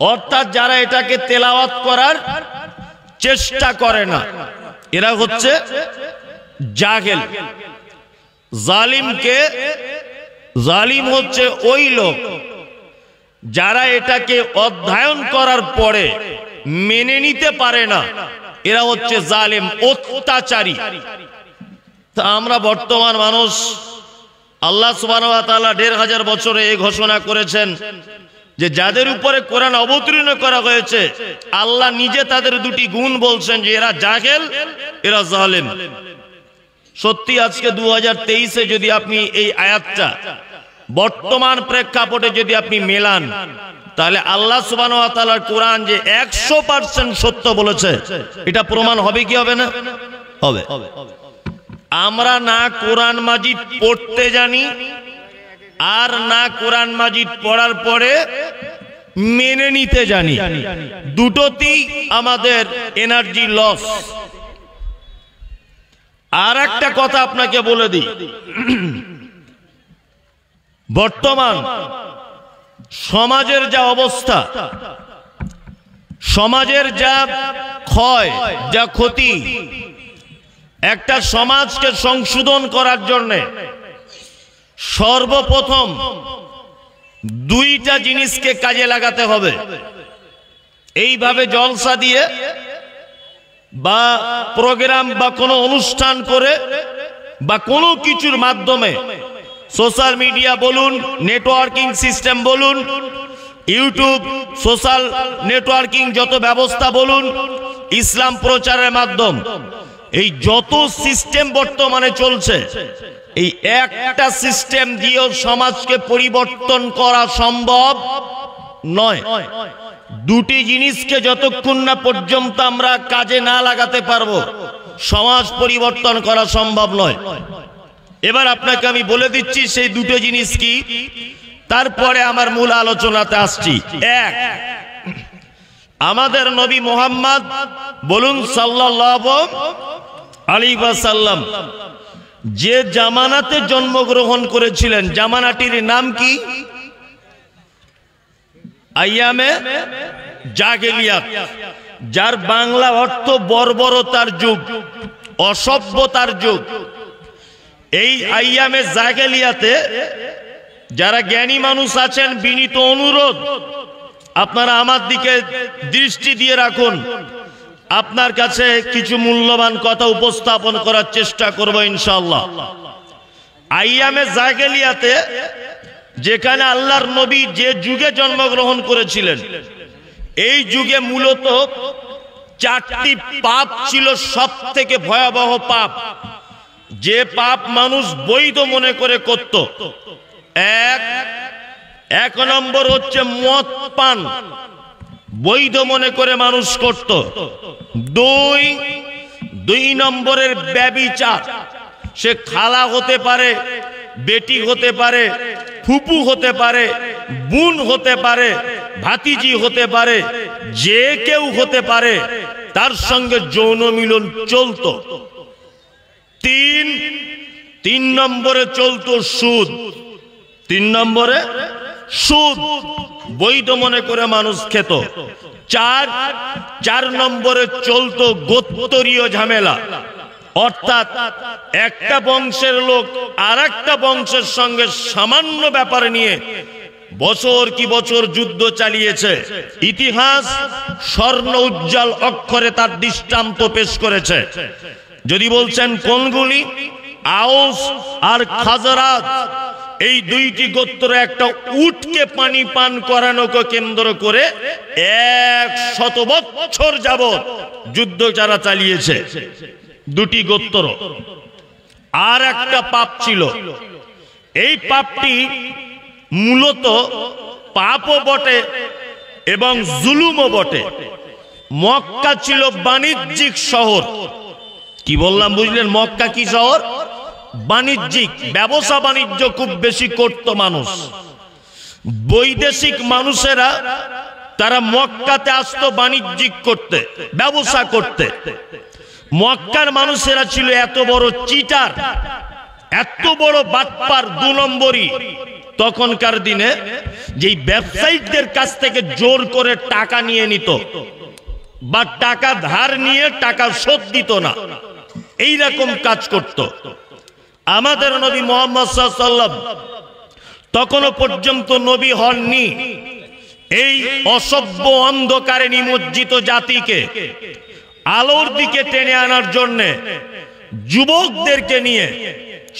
অর্থাৎ যারা এটাকে তেলাওয়াত করার চেষ্টা করে না, এরা হচ্ছে জাহেল। জালিম হচ্ছে ওই লোক যারা এটাকে অধ্যয়ন করার পরে মেনে নিতে পারে না, এরা হচ্ছে জালিম, অত্যাচারী। তা আমরা বর্তমান মানুষ, আল্লাহ সুবহানাহু ওয়া তাআলা ১৫০০ বছরে এই ঘোষণা করেছেন যে যাদের উপরে কোরআন অবতীর্ণ করা হয়েছে, আল্লাহ নিজে তাদের দুটি গুণ বলছেন যে এরা জাহেল, এরা জালিম। সত্যি আজকে 2023-এ যদি আপনি এই আয়াতটা বর্তমান প্রেক্ষাপটে যদি আপনি মেলান, তাহলে আল্লাহ সুবহানাহু ওয়া তাআলার কোরআন যে 100% সত্য বলেছে, এটা প্রমাণ হবে কি হবে না? হবে। আমরা না কোরআন মাজিদ পড়তে জানি, আর না কোরআন মাজিদ পড়ার পরে মেনে নিতে জানি। দুটোতেই আমাদের এনার্জি লস। আর একটা কথা আপনাকে বলে দিই, বর্তমান সমাজের যা অবস্থা, সমাজের যা ক্ষয়, যা ক্ষতি, একটা সমাজকে সংশোধন করার জন্য সর্বপ্রথম দুইটা জিনিসকে কাজে লাগাতে হবে। এইভাবে জলসা দিয়ে বা প্রোগ্রাম বা কোনো অনুষ্ঠান করে বা কোনো কিছুর মাধ্যমে, সোশ্যাল মিডিয়া বলুন, নেটওয়ার্কিং সিস্টেম বলুন, ইউটিউব, সোশ্যাল নেটওয়ার্কিং যত ব্যবস্থা বলুন, ইসলাম প্রচারের মাধ্যম, এই যত সিস্টেম বর্তমানে চলছে, এই একটা সিস্টেম দিয়েও সমাজকে পরিবর্তন করা সম্ভব নয়। দুটি জিনিসকে যতক্ষণ না পর্যন্ত আমরা কাজে না লাগাতে পারবো, সমাজ পরিবর্তন করা সম্ভব নয়। এবার আপনাকে আমি বলে দিচ্ছি সেই দুটো জিনিস কি, তারপরে আমার মূল আলোচনাতে আসছি। এক, আমাদের নবী মুহাম্মদ বলুন সাল্লাল্লাহু আলাইহি ওয়াসাল্লাম যে জামানাতে জন্মগ্রহণ করেছিলেন, জামানাটির নাম কি? আইয়ামে জাহেলিয়াত, যার বাংলা অর্থ বর্বরতার যুগ, অসভ্যতার যুগ। এই আইয়ামে জাহেলিয়াতে যারা জ্ঞানী মানুষ আছেন, বিনীত অনুরোধ, আপনারা আমার দিকে দৃষ্টি দিয়ে রাখুন। আপনার কাছে কিছু মূল্যবান কথা উপস্থাপন করার চেষ্টা করব ইনশাআল্লাহ। আইয়ামে জাহেলিয়াতে, যেখানে আল্লাহর নবী যে যুগে জন্মগ্রহণ করেছিলেন, এই যুগে মূলত চারটি পাপ ছিল সব থেকে ভয়াবহ পাপ, যে পাপ মানুষ বৈধ মনে করে করত। এক নম্বর হচ্ছে মদ পান, বৈধ মনে করে মানুষ করত। দুই নম্বরের ব্যভিচার, সে খালা হতে পারে, বেটি হতে পারে, ফুপু হতে পারে, বোন হতে পারে, ভাতিজি হতে পারে, যে কেউ হতে পারে, তার সঙ্গে যৌন মিলন চলত। তিন নম্বরে চলত সুদ। 3 নম্বরে সুদ বৈধ মনে করে মানুষ খেত। 4 নম্বরে চলত গোত্রীয় ঝামেলা, অর্থাৎ একটা বংশের লোক আর একটা বংশের সঙ্গে সামান্য ব্যাপার নিয়ে বছর কি বছর যুদ্ধ চালিয়েছে। ইতিহাস স্বর্ণ উজ্জ্বল অক্ষরে তার দৃষ্টান্ত পেশ করেছে। যদি বলছেন কোনগুলি, আউস আর খাজরাজ, এই দুইটি গোত্র একটা উটকে পানি পান করানোকে কেন্দ্র করে 100 বছর যাবত যুদ্ধ যারা চালিয়েছে দুটি গোত্র। আর একটা পাপ ছিল, এই পাপটি মূলত পাপও বটে এবং জুলুমও বটে। মক্কা ছিল বাণিজ্যিক শহর। কি বললাম বুঝলেন? মক্কা কি শহর? বাণিজ্যিক, ব্যবসা বাণিজ্য খুব বেশি করত মানুষ। বৈদেশিক মানুষেরা তারা মক্কাতে আসতো বাণিজ্যিক করতে, ব্যবসা করতে। মক্কার মানুষেরা ছিল এত বড় চিটার, এত বড় বাটপার, 2 নম্বরই। তখনকার দিনে যেই ব্যবসায়ীদের কাছ থেকে জোর করে টাকা নিয়ে নিত বা টাকা ধার নিয়ে টাকা শোধ দিত না, এই রকম কাজ করত। আমাদের নবী মুহাম্মদ সাল্লাল্লাহু আলাইহি ওয়াসাল্লাম তখনও পর্যন্ত নবী হননি। এই অসভ্য অন্ধকারে নিমজ্জিত জাতিকে আলোর দিকে টেনে আনার জন্য যুবকদেরকে নিয়ে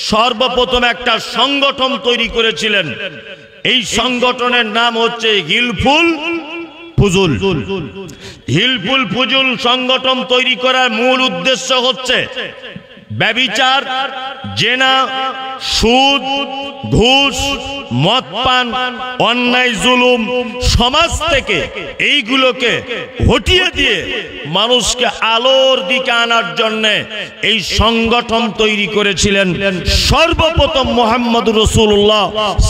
সর্বপ্রথম একটা সংগঠন তৈরি করেছিলেন। এই সংগঠনের নাম হচ্ছে হিলফুল ফুজুল। হিলফুল ফুজুল সংগঠন তৈরি করার মূল উদ্দেশ্য হচ্ছে ব্যভিচার, জেনা, সুদ, ঘুষ, মদ পান, অন্যায় জুলুম সমাজ থেকে এইগুলোকে হটিয়ে দিয়ে মানুষকে আলোর দিকে আনার জন্য এই সংগঠন তৈরি করেছিলেন সর্বপ্রথম মুহাম্মদুর রাসূলুল্লাহ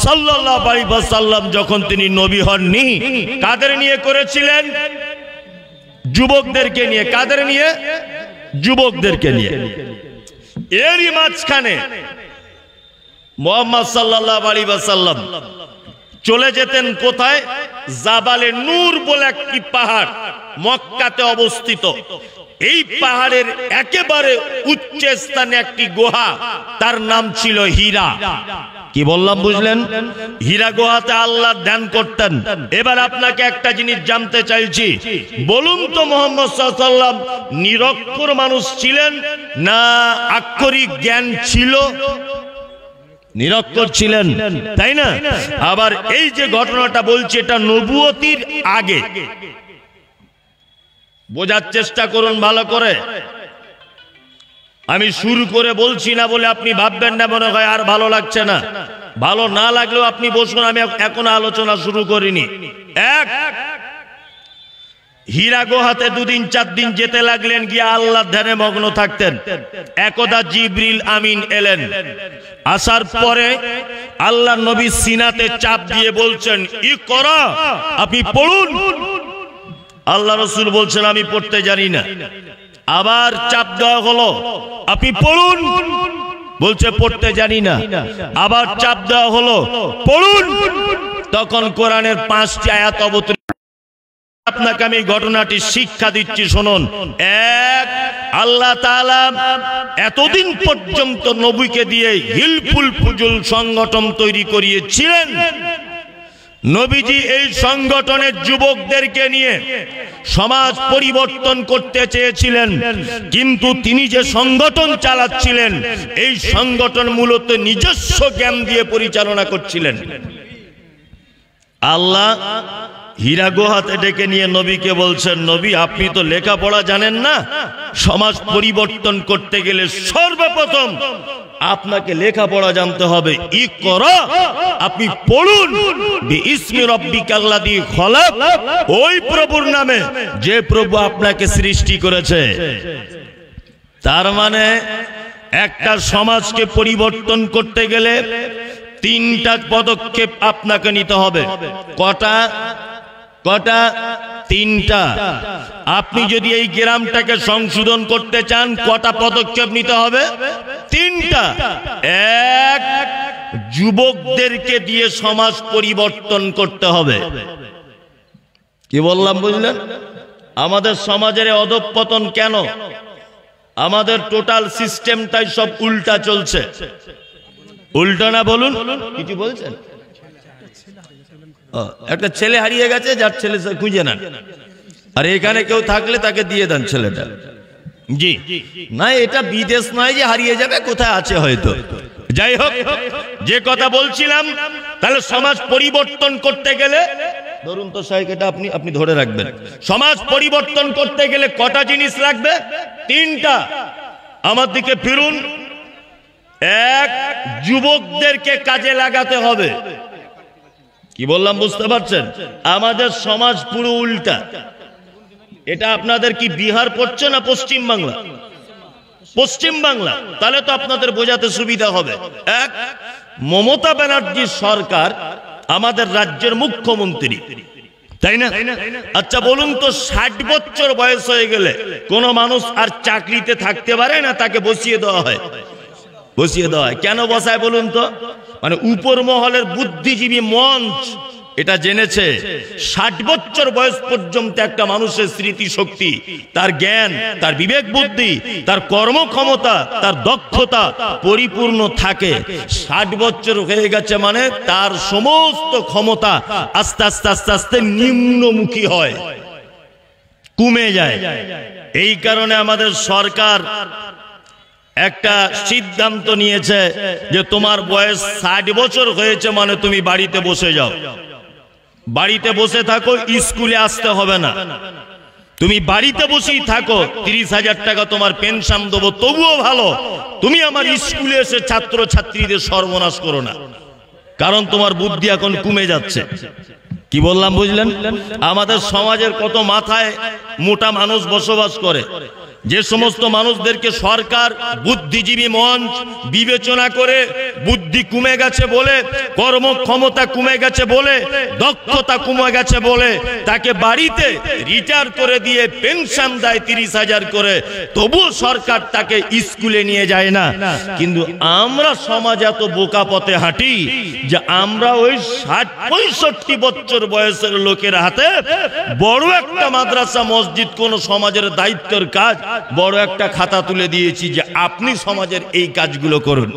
সাল্লাল্লাহু আলাইহি ওয়াসাল্লাম যখন তিনি নবী হননি। কাদের নিয়ে করেছিলেন? যুবকদেরকে নিয়ে। কাদের নিয়ে? যুবকদেরকে নিয়ে। এরই মাঝখানে মুহাম্মদ সাল্লাল্লাহু আলাইহি ওয়াসাল্লাম চলে যেতেন কোথায়? জাবালে নূর বলে একটি পাহাড় মক্কাতে অবস্থিত। এই পাহাড়ের একেবারে উচ্চ স্থানে একটি গুহা, তার নাম ছিল হীরা। কি বললাম বুঝলেন? হীরা গুহাতে আল্লাহ ধ্যান করতেন। এবার আপনাকে একটা জিনিস জানতে চাইছি, বলুন তো মুহাম্মদ সাল্লাল্লাহু আলাইহি ওয়াসাল্লাম নিরক্ষর মানুষ ছিলেন না আক্ষরিক জ্ঞান ছিল? নিরক্ষর ছিলেন, তাই না? আবার এই যে ঘটনাটা বলছি এটা নবুয়তির আগে। বোঝার চেষ্টা করুন ভালো করে। আমি শুরু করে বলছি না বলে আপনি ভাববেন না মনে হয় আর ভালো লাগছে না। ভালো না লাগলেও আপনি বসুন, আমি এখন আলোচনা শুরু করিনি। হীরা গুহাতে 2 দিন 4 দিন যেতে লাগলেন, গিয়ে আল্লাহর ধ্যানে মগ্ন থাকতেন। একদা জিবরিল আমিন এলেন। আসার পরে আল্লাহর নবী সিনাতে চাপ দিয়ে বলছেন ইকরা, আপনি পড়ুন। আল্লাহ রাসূল বলছেন আমি পড়তে জানি না। আবার চাপ দেওয়া হলো, আপনি পড়ুন। বলছে পড়তে জানি না। আবার চাপ দেওয়া হলো, পড়ুন। তখন কোরআনের 5টি আয়াত অবতীর্ণ। আপনাকে আমি ঘটনাটি শিক্ষা দিচ্ছি, শুনুন। এক, আল্লাহ তাআলা এতদিন পর্যন্ত নবীকে দিয়ে হিলফুল ফুজুল সংগঠন তৈরি করিয়েছিলেন। নবীজি এই সংগঠনের যুবকদেরকে নিয়ে সমাজ পরিবর্তন করতে চেয়েছিলেন, কিন্তু তিনি যে সংগঠন চালাচ্ছিলেন এই সংগঠন মূলত নিজস্ব জ্ঞান দিয়ে পরিচালনা করছিলেন। আল্লাহ হীরা গুহাতে ডেকে নিয়ে নবীকে বলছেন, নবী আপনি তো লেখাপড়া জানেন না, সমাজ পরিবর্তন করতে গেলে সর্বপ্রথম আপনাকে লেখাপড়া জানতে হবে। ইকরা, আপনি পড়ুন। বিইসমি রাব্বিকাল্লাযী খলাক, ওই প্রভুর নামে যে প্রভু আপনাকে সৃষ্টি করেছে। তার মানে একটা সমাজকে পরিবর্তন করতে গেলে 3টা পদক্ষেপ আপনাকে নিতে হবে। কটা? 3টা। আপনি যদি এই গ্রামটাকে সংশোধন করতে চান কটা পদক্ষেপ নিতে হবে? 3টা। এক, যুবকদেরকে দিয়ে সমাজ পরিবর্তন করতে হবে। কি বললাম বুঝলেন? আমাদের সমাজের অধঃপতন কেন? আমাদের টোটাল সিস্টেমটাই সব উল্টা চলছে। উল্টো না বলুন, কিছু বলছেন? একটা ছেলে হারিয়ে গেছে, যার ছেলে খুঁজে নেন, আর এখানে কেউ থাকলে তাকে দিয়ে দেন ছেলেটা। জি না, এটা বিদেশ নয় যে হারিয়ে যাবে, কোথায় আছে হয়তো। যাই হোক, যে কথা বলছিলাম, তাহলে সমাজ পরিবর্তন করতে গেলে ধরুন তো সাহেব, এটা আপনি ধরে রাখবেন। সমাজ পরিবর্তন করতে গেলে কটা জিনিস লাগবে? 3টা। আমার দিকে ফিরুন। এক, যুবকদেরকে কাজে লাগাতে হবে। কি বললাম বুঝতে পারছেন? আমাদের সমাজ পুরো উল্টা। এটা আপনাদের কি বিহার পড়ছে না পশ্চিম বাংলা? পশ্চিম বাংলা। তাহলে তো আপনাদের বোঝাতে সুবিধা হবে। এক, মমতা ব্যানার্জি সরকার আমাদের রাজ্যের মুখ্যমন্ত্রী, তাই না? আচ্ছা বলুন তো, 60 বছর বয়স হয়ে গেলে কোন মানুষ আর চাকরিতে থাকতে পারে না, তাকে বসিয়ে দেওয়া হয়। বসিয়ে দেওয়া হয় কেন বসায় বলুন তো? মানে উপর মহলের বুদ্ধিজীবী মঞ্চ এটা জেনেছে 60 বছর বয়স পর্যন্ত একটা মানুষের স্মৃতি শক্তি, তার জ্ঞান, তার বিবেক বুদ্ধি, তার কর্মক্ষমতা, তার দক্ষতা পরিপূর্ণ থাকে। 60 বছর হয়ে গেছে মানে তার সমস্ত ক্ষমতা আস্তে আস্তে আস্তে আস্তে নিম্নমুখী হয়, কমে যায়। এই কারণে আমাদের সরকার একটা সিদ্ধান্ত নিয়েছে যে তোমার বয়স 60 বছর হয়েছে মানে তুমি বাড়িতে বসে যাও, বাড়িতে বসে থাকো, স্কুলে আসতে হবে না, তুমি বাড়িতে বসেই থাকো, 30,000 টাকা তোমার পেনশন দেবো, তবুও ভালো, তুমি আমার স্কুলে এসে ছাত্র ছাত্রীদের সর্বনাশ করো না, কারণ তোমার বুদ্ধি এখন কমে যাচ্ছে। কি বললাম বুঝলেন? আমাদের সমাজের কত মাথায় মোটা মানুষ বসবাস করে, যে সমস্ত মানুষদেরকে সরকার বুদ্ধিজীবী মঞ্চ বিবেচনা করে বুদ্ধি কমে গেছে বলে, কর্মক্ষমতা কমে গেছে বলে, দক্ষতা কমে গেছে বলে তাকে বাড়িতে রিটায়ার করে দিয়ে পেনশন দেয় 30,000 করে, তবুও সরকার তাকে স্কুলে নিয়ে যায় না। কিন্তু আমরা সমাজ এত বোকা পথে হাঁটি যে আমরা ওই 60-65 বছর বয়সের লোকের হাতে বড় একটা মাদ্রাসা মসজিদ কোন সমাজের দায়িত্বের কাজ বড় একটা খাতা তুলে দিয়েছি যে আপনি সমাজের এই কাজগুলো করুন।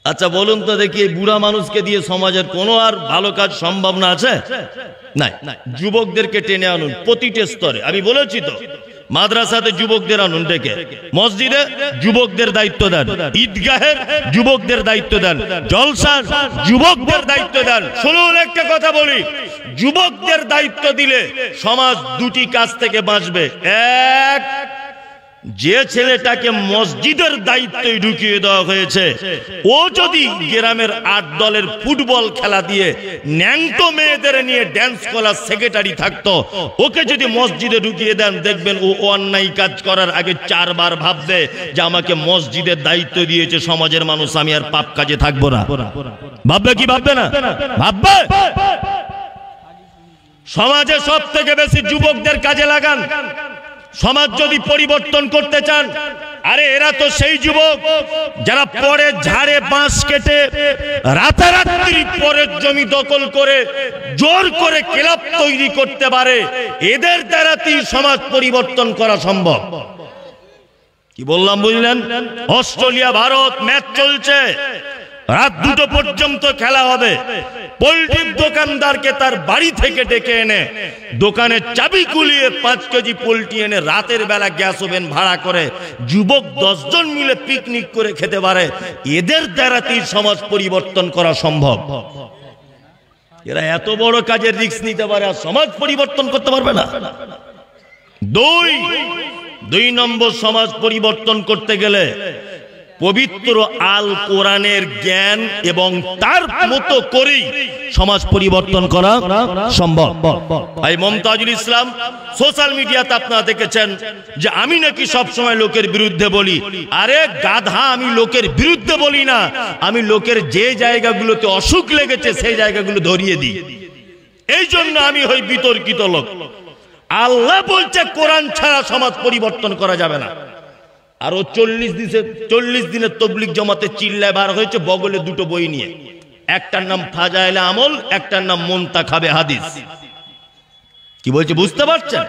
আচ্ছা বলুন তো দেখি, এই বুড়া মানুষকে দিয়ে সমাজের কোনো আর ভালো কাজ সম্ভব না আছে? নাই। যুবকদেরকে টেনে আনুন প্রতিটি স্তরে, আমি বলেছি তো, মাদ্রাসাতে যুবকদের আনুন ডেকে, মসজিদে যুবকদের দায়িত্ব দেন, ঈদগাহের যুবকদের দায়িত্ব দেন, জলসার যুবকদের দায়িত্ব দেন। শুনুন একটা কথা বলি, যুবকদের দায়িত্ব দিলে সমাজ দুটি কাজ থেকে বাঁচবে। এক, যে ছেলেটাকে মসজিদের দায়িত্বে ঢুকিয়ে দেওয়া হয়েছে ও যদি গ্রামের 8 দলের ফুটবল খেলা দিয়ে ন্যাংটো মেয়েদের নিয়ে ড্যান্স করার সেক্রেটারি থাকতো, ওকে যদি মসজিদে ঢুকিয়ে দেন দেখবেন ও অন্যায় কাজ করার আগে 4 বার ভাববে যে আমাকে মসজিদের দায়িত্ব দিয়েছে সমাজের মানুষ, আমি আর পাপ কাজে থাকবো না। ভাববে কি ভাববে না? ভাববে। সমাজে সব থেকে বেশি যুবকদের কাজে লাগান। সমাজ যদি পরিবর্তন করতে চান, আরে এরা তো সেই যুবক যারা পরে ঝাড়ে বাঁশ কেটে রাতারাতি পরের জমি দখল করে জোর করে ক্লাব তৈরি করতে পারে, এদের দ্বারাতেই সমাজ পরিবর্তন করা সম্ভব। কি বললাম বুঝলেন? অস্ট্রেলিয়া ভারত ম্যাচ চলছে, রাত 2টো পর্যন্ত খেলা হবে। পোল্ট্রির দোকানদারকে তার বাড়ি থেকে ডেকে এনে দোকানে চাবি খুলিয়ে 5 কেজি পোল্ট্রি এনে রাতের বেলা গ্যাস ওভেন ভাড়া করে যুবক 10 জন মিলে পিকনিক করে খেতে পারে, এদের দ্বারাতেই সমাজ পরিবর্তন করা সম্ভব। এরা এত বড় কাজের রিস্ক নিতে পারে আর সমাজ পরিবর্তন করতে পারবে না। দুই নম্বর, সমাজ পরিবর্তন করতে গেলে পবিত্র আল কোরআনের জ্ঞান এবং তার মতো করেই সমাজ পরিবর্তন করা সম্ভব। ভাই মমতাজুল ইসলাম সোশ্যাল মিডিয়াতে আপনারা দেখেছেন যে আমি নাকি সব সময় লোকের বিরুদ্ধে বলি। আরে গাধা, আমি লোকের বিরুদ্ধে বলি না, আমি লোকের যে জায়গাগুলোতে অসুখ লেগেছে সেই জায়গাগুলো ধরিয়ে দিই, এই জন্য আমি হই বিতর্কিত লোক। আল্লাহ বলছে কোরআন ছাড়া সমাজ পরিবর্তন করা যাবে না। আরো 40 দিনের তবলিগ জমাতে চিল্লায় বার হয়েছে বগলে 2টো বই নিয়ে, একটার নাম ফাজাইলে আমল, একটার নাম মুনতাখাবে হাদিস। কি বলছে বুঝতে পারছেন?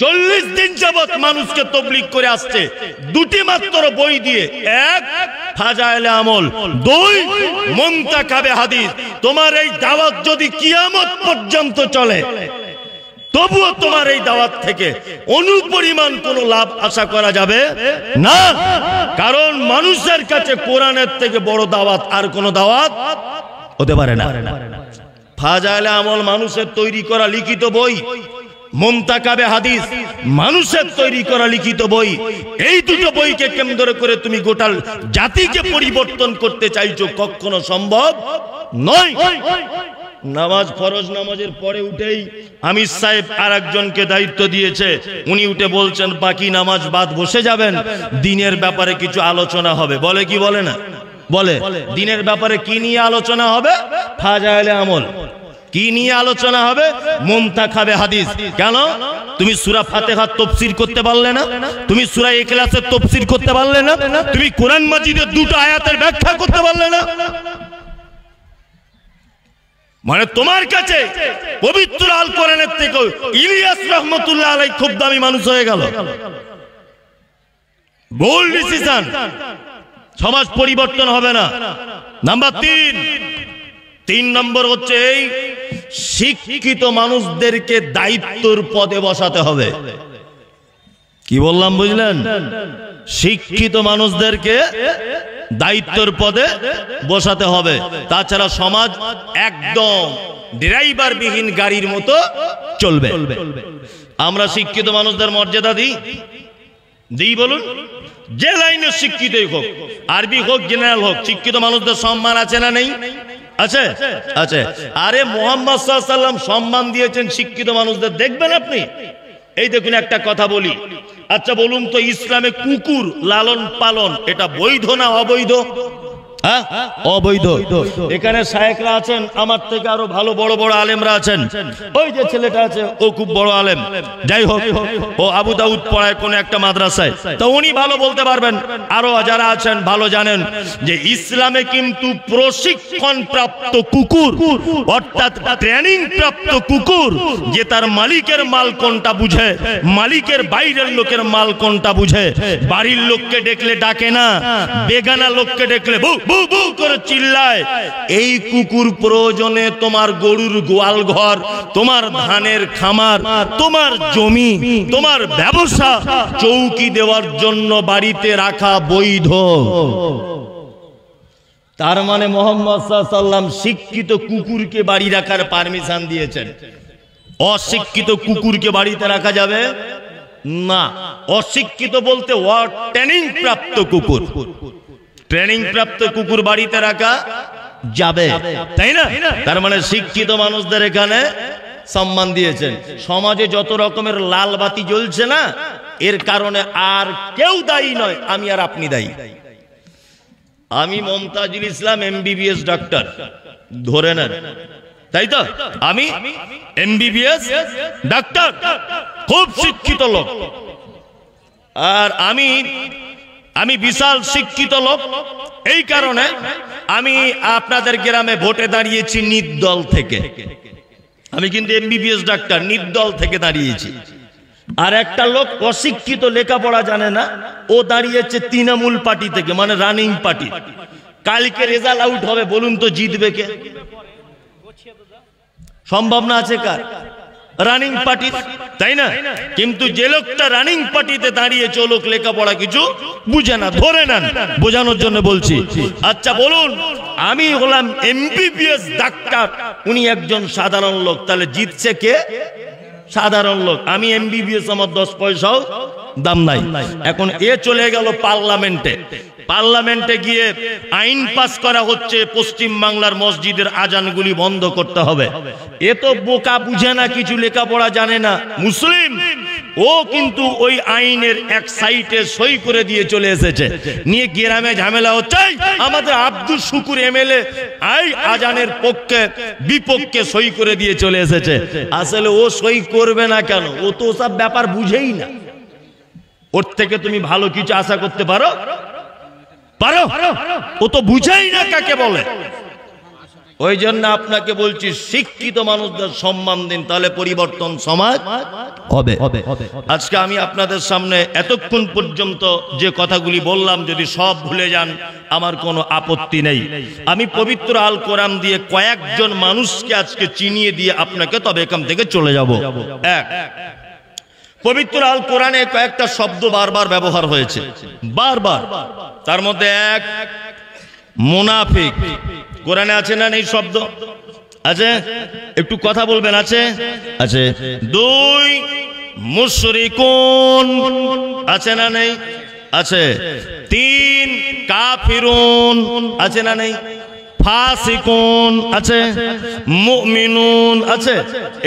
40 দিন যাবত মানুষকে তবলিগ করে আসছে 2টি মাত্র বই দিয়ে, 1 ফাজাইলে আমল, 2 মুনতাখাবে হাদিস। তোমার এই দাওয়াত যদি কিয়ামত পর্যন্ত চলে তবুও তোমার এই দাওয়াত থেকে অনুপরিমাণ কোনো লাভ আশা করা যাবে না, কারণ মানুষের কাছে কোরআনের থেকে বড় দাওয়াত আর কোনো দাওয়াত হতে পারে না। ফাজাইলে আমল মানুষের তৈরি করা লিখিত বই, মুনতাখাবে হাদিস মানুষের তৈরি করা লিখিত বই। এই 2টো বইকে কেন্দ্র করে তুমি গোটা জাতিকে পরিবর্তন করতে চাইছো, কখনো সম্ভব নয়। নামাজ, ফরজ নামাজের পরে উঠেই আমির সাহেব আর একজনকে দায়িত্ব দিয়েছে, উনি উঠে বলছেন বাকি নামাজ বাদ বসে যাবেন, দিনের ব্যাপারে কিছু আলোচনা হবে। বলে কি বলে না? বলে দিনের ব্যাপারে কি নিয়ে আলোচনা হবে? ফাজাইলে আমল। কি নিয়ে আলোচনা হবে? মুনতাখাবে হাদিস। কেন? তুমি সূরা ফাতিহার তাফসীর করতে পারলে না, তুমি সূরা ইখলাসের তাফসীর করতে পারলে না, তুমি কোরআন মাজিদের দুটো আয়াতের ব্যাখ্যা করতে পারলে না। মানে তোমার কাছে পবিত্র আল কোরআনের থেকে ইলিয়াস রহমতুল্লাহ আলাইহি খুব দামি মানুষ হয়ে গেল। ভুল ডিসিশন, সমাজ পরিবর্তন হবে না। নাম্বার 3 নম্বর হচ্ছে এই শিক্ষিত মানুষদেরকে দায়িত্বর পদে বসাতে হবে। কি বললাম বুঝলেন? শিক্ষিত মানুষদেরকে দায়িত্বর পদে বসাতে হবে, তাছাড়া সমাজ একদম ড্রাইভার বিহীন গাড়ির মতো চলবে। আমরা শিক্ষিত মানুষদের মর্যাদা দিই বলুন? যে লাইনে শিক্ষিতই হোক, আরবি হোক জেনারেল হোক, শিক্ষিত মানুষদের সম্মান আছে না নেই? আছে, আছে। আরে মুহাম্মদ সাল্লাল্লাহু আলাইহি ওয়াসাল্লাম সম্মান দিয়েছেন শিক্ষিত মানুষদের, দেখবেন আপনি। এই দেখুন একটা কথা বলি, আচ্ছা বলুন তো, ইসলামে কুকুর লালন পালন এটা বৈধ না অবৈধ? অবৈধ। এখানে শায়েখরা আছেন, আমার থেকে আরো ভালো বড় বড় আলেমরা আছেন। ওই যে ছেলেটা আছে ও খুব বড় আলেম, যাই হোক ও আবু দাউদ পড়ায় কোন একটা মাদ্রাসায়, তো উনি ভালো বলতে পারবেন। আরো যারা আছেন ভালো জানেন যে ইসলামে কিন্তু প্রশিক্ষণ প্রাপ্ত কুকুর, অর্থাৎ ট্রেনিং প্রাপ্ত কুকুর, যে তার মালিকের মাল কোনটা বুঝে, মালিকের বাইরের লোকের মাল কোনটা বুঝে, বাড়ির লোককে ডেকলে ডাকে না, বেগানা লোককে ডেকলে বউ বউ বউ করে চিল্লায়। এই কুকুর প্রয়োজনে তোমার গরুর গোয়াল ঘর, তোমার ধানের খামার, তোমার জমি, তোমার ব্যবসা চৌকি দেওয়ার জন্য বাড়িতে রাখা বৈধ। তার মানে মুহাম্মদ সাল্লাল্লাহু আলাইহি ওয়াসাল্লাম শিক্ষিত কুকুরকে বাড়ি রাখার পারমিশন দিয়েছেন। অশিক্ষিত কুকুরকে বাড়িতে রাখা যাবে না। অশিক্ষিত বলতে ট্রেনিং প্রাপ্ত কুকুর, ট্রেনিং প্রাপ্ত কুকুর বাড়িতে রাখা যাবে, তাই না? তার মানে শিক্ষিত মানুষদের এখানে সম্মান দিয়েছেন। সমাজে যত রকমের লাল বাতি জ্বলছে না, এর কারণে আর কেউ দায়ী নয়, আমি আর আপনি দায়ী। আমি মমতাজুল ইসলাম এমবিবিএস ডাক্তার, ধরে নেন, তাই তো? আমি এমবিবিএস ডাক্তার, খুব শিক্ষিত লোক, আর আমি বিশাল শিক্ষিত লোক। এই কারণে আমি আপনাদের গ্রামে ভোটে দাঁড়িয়েছি নির্দল থেকে। আমি কিন্তু এমবিবিএস ডাক্তার, নির্দল থেকে দাঁড়িয়েছি। আর একটা লোক অশিক্ষিত, লেখাপড়া জানে না, ও দাঁড়িয়েছে তৃণমূল পার্টি থেকে, মানে রানিং পার্টি। কালকে রেজাল্ট আউট হবে, বলুন তো জিতবে কে? সম্ভাবনা আছে কার? রানিং পার্টি, তাই না? কিন্তু যে লোকটা রানিং পার্টিতে দাঁড়িয়েছে ও লোক লেখাপড়া কিছু বুঝে না, ধরে নেন, বোঝানোর জন্য বলছি। আচ্ছা বলুন, আমি হলাম এমবিবিএস ডাক্তার, উনি একজন সাধারণ লোক, তাহলে জিতছে কে? সাধারণ লোক। আমি এমবিবিএস, আমার 10 পয়সাও দাম নাই। এখন এ চলে গেল পার্লামেন্টে, পার্লামেন্টে গিয়ে আইন পাস করা হচ্ছে পশ্চিম বাংলার মসজিদের আজানগুলি বন্ধ করতে হবে। এ তো বোকা, বুঝে না কিছু, লেখাপড়া জানে না, মুসলিম। ও কিন্তু ওই আইনের এক সাইটে সই করে দিয়ে চলে এসেছে, নিয়ে গ্রামে ঝামেলা হচ্ছে। আমাদের আব্দুল শুকুর এমএলএ আজানের পক্ষে বিপক্ষে সই করে দিয়ে চলে এসেছে। আসলে ও সই করবে না কেন? ও তো সব ব্যাপার বুঝেই না। ওর থেকে তুমি ভালো কিছু আশা করতে পারো? ও তো বুঝেই না কাকে বলে। ওই জন্য আপনাকে বলছি, শিক্ষিত মানুষদের সম্মান দিন, তাহলে পরিবর্তন সমাজ হবে। আজকে আমি আপনাদের সামনে এতক্ষণ পর্যন্ত যে কথাগুলি বললাম, যদি সব ভুলে যান আমার কোনো আপত্তি নেই। আমি পবিত্র আল কোরআন দিয়ে কয়েকজন মানুষকে আজকে চিনিয়ে দিয়ে আপনাকে তবে এখান থেকে চলে যাব। এক, পবিত্র আল কোরআনে কয়েকটা শব্দ বারবার ব্যবহার হয়েছে, বারবার। তার মধ্যে এক, মুনাফিক। কোরআনে আছে না নেই শব্দ? আছে, একটু কথা বলবেন। আছে, আছে। 2, মুশরিকুন। আছে না নেই? আছে। 3, কাফিরুন। আছে না নেই? ফাসিকুন আছে, মুমিনুন আছে।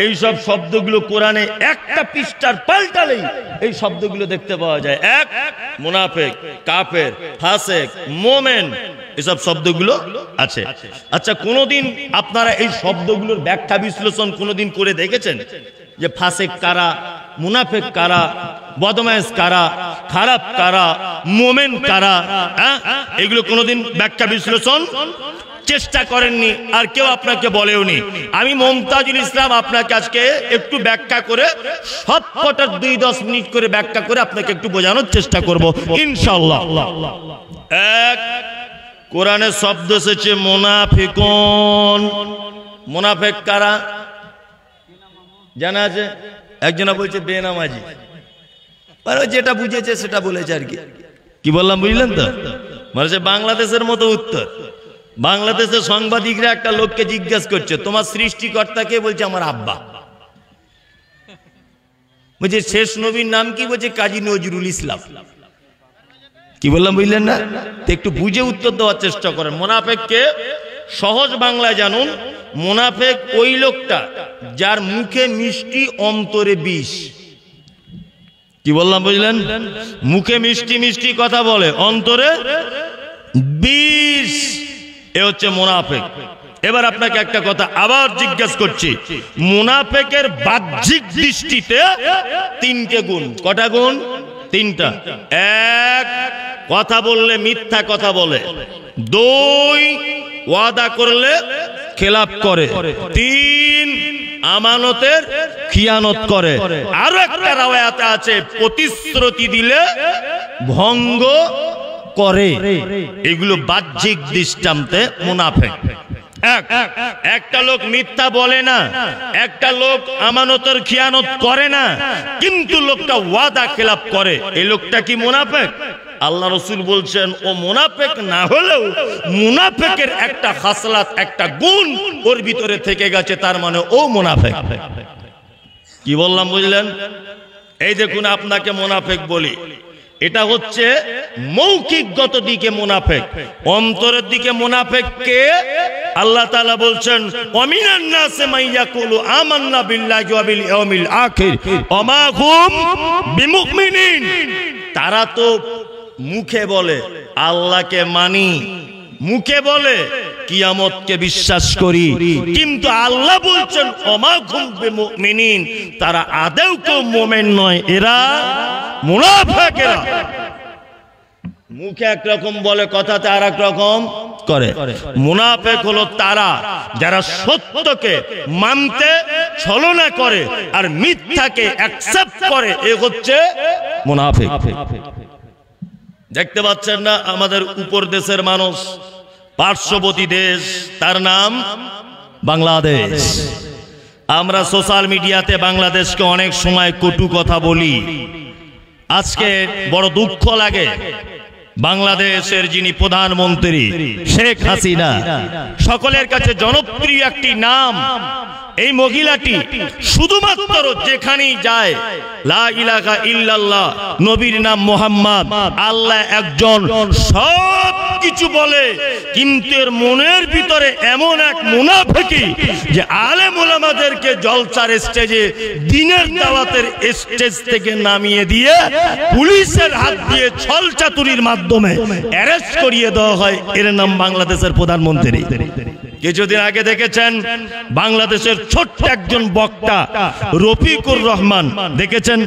এই সব শব্দগুলো কোরআনে একটা পৃষ্ঠার পাল্টালেই এই শব্দগুলো দেখতে পাওয়া যায়। এক, মুনাফিক, কাফের, ফাসিক, মুমিন, এসব শব্দগুলো আছে। আচ্ছা, কোনদিন আপনারা এই শব্দগুলোর ব্যাখ্যা বিশ্লেষণ কোনদিন করে দেখেছেন যে ফাসিক কারা, মুনাফিক কারা, বদমাইশ কারা, খারাপ কারা, মুমিন কারা? এগুলো কোনদিন ব্যাখ্যা বিশ্লেষণ চেষ্টা করেননি, আর কেউ আপনাকে বলেওনি। আমি মুমতাজুল ইসলাম আপনাকে আজকে একটু ব্যাখ্যা করে সব কটার 2-10 মিনিট করে ব্যাখ্যা করে আপনাকে একটু বোঝানোর চেষ্টা করব ইনশাআল্লাহ। এক, কোরআনে শব্দ এসেছে মুনাফিকুন। মুনাফিক কারা জানা আছে? একজনা বলছে বেনামাজি, মানে যেটা বুঝেছে সেটা বলেছে আর কি। কি বললাম বুঝলেন তো? মানে বাংলাদেশের মতো উত্তর। বাংলাদেশের সাংবাদিকরা একটা লোককে জিজ্ঞাসা করছে তোমার সৃষ্টিকর্তাকে, বলছে আমার আব্বা। বলছে শেষ নবীর নাম কি? বলছে কাজী নজরুল ইসলাম। কি বললাম বুঝলেন না? একটু বুঝে উত্তর দেওয়ার চেষ্টা করেন। মুনাফিককে সহজ বাংলায় জানুন, মুনাফিক ওই লোকটা যার মুখে মিষ্টি অন্তরে বিষ। কি বললাম বুঝলেন? মুখে মিষ্টি মিষ্টি কথা বলে, অন্তরে বিষ, এ হচ্ছে মুনাফিক। এবার আপনাকে একটা কথা আবার জিজ্ঞাসা করছি, মুনাফিকের বাহ্যিক দৃষ্টিতে 3টে গুণ। কটা গুণ? 3টা। এক, কথা বললে মিথ্যা কথা বলে। 2, ওয়াদা করলে খেলাপ করে। 3, আমানতের খিয়ানত করে। আরো একটা রাওয়ায়াতে আছে প্রতিশ্রুতি দিলে ভঙ্গ করে। এগুলো বাহ্যিক দৃষ্টান্তে মুনাফিক। একটা লোক মিথ্যা বলে না, একটা লোক আমানতের খিয়ানত করে না, কিন্তু লোকটা ওয়াদা খেলাপ করে, এই লোকটা কি মুনাফিক? আল্লাহ রাসূল বলছেন ও মুনাফিক না হলেও মুনাফিকের একটা খাসলাত, একটা গুণ ওর ভিতরে থেকে গেছে, তার মানে ও মুনাফিক। কি বললাম বুঝলেন? এই দেখুন আপনাকে মুনাফিক বলি, এটা হচ্ছে মৌখিকগত দিকে মুনাফিক। অন্তরের দিকে মুনাফিককে আল্লাহ তাআলা বলছেন ওয়ামিনান নাসি মান ইয়াকুলু আমান্না বিল্লাহি ওয়া বিল ইয়াউমিল আখির ওয়া মা হুম বিমুমিনিন। তারা তো মুখে বলে আল্লাহকে মানি, মুখে বলে কিয়ামতকে বিশ্বাস করি, কিন্তু আল্লাহ বলছেন ওয়া মা হুম বিমুমিনিন, তারা আদৌ কেউ মুমিন নয়, এরা মুনাফিকেরা। মুখে একরকম বলে, কথাতে আর এক রকম করে। মুনাফিক হলো তারা যারা সত্যকে মানতে ছলনা করে আর মিথ্যাকে অ্যাকসেপ্ট করে, এ হচ্ছে মুনাফিক। দেখতে পাচ্ছেন না আমাদের উপর দেশের মানুষ, পার্শ্ববর্তী দেশ, তার নাম বাংলাদেশ। আমরা সোশ্যাল মিডিয়াতে বাংলাদেশকে অনেক সময় কটু কথা বলি। আজকে বড় দুঃখ লাগে, বাংলাদেশের যিনি প্রধানমন্ত্রী শেখ হাসিনা, সকলের কাছে জনপ্রিয় একটি নাম, এই মহিলাটি শুধুমাত্র যেখানেই যায় লা ইলাহা ইল্লাল্লাহ, নবীর নাম মুহাম্মদ, আল্লাহ একজন, সব কিছু বলে, কিন্তু এর মনের ভিতরে এমন এক মুনাফিকি যে আলেম ওলামাদেরকে জলসার স্টেজে, দিনের দাওয়াতের স্টেজ থেকে নামিয়ে দিয়ে পুলিশের হাত দিয়ে ছল চাতুরির মাধ্যমে অ্যারেস্ট করিয়ে দেওয়া হয়। এর নাম বাংলাদেশের প্রধানমন্ত্রী। কিছুদিন আগে দেখেছেন বাংলাদেশের ছোট্ট একজন বক্তা রফিকুর রহমান, দেখেছেন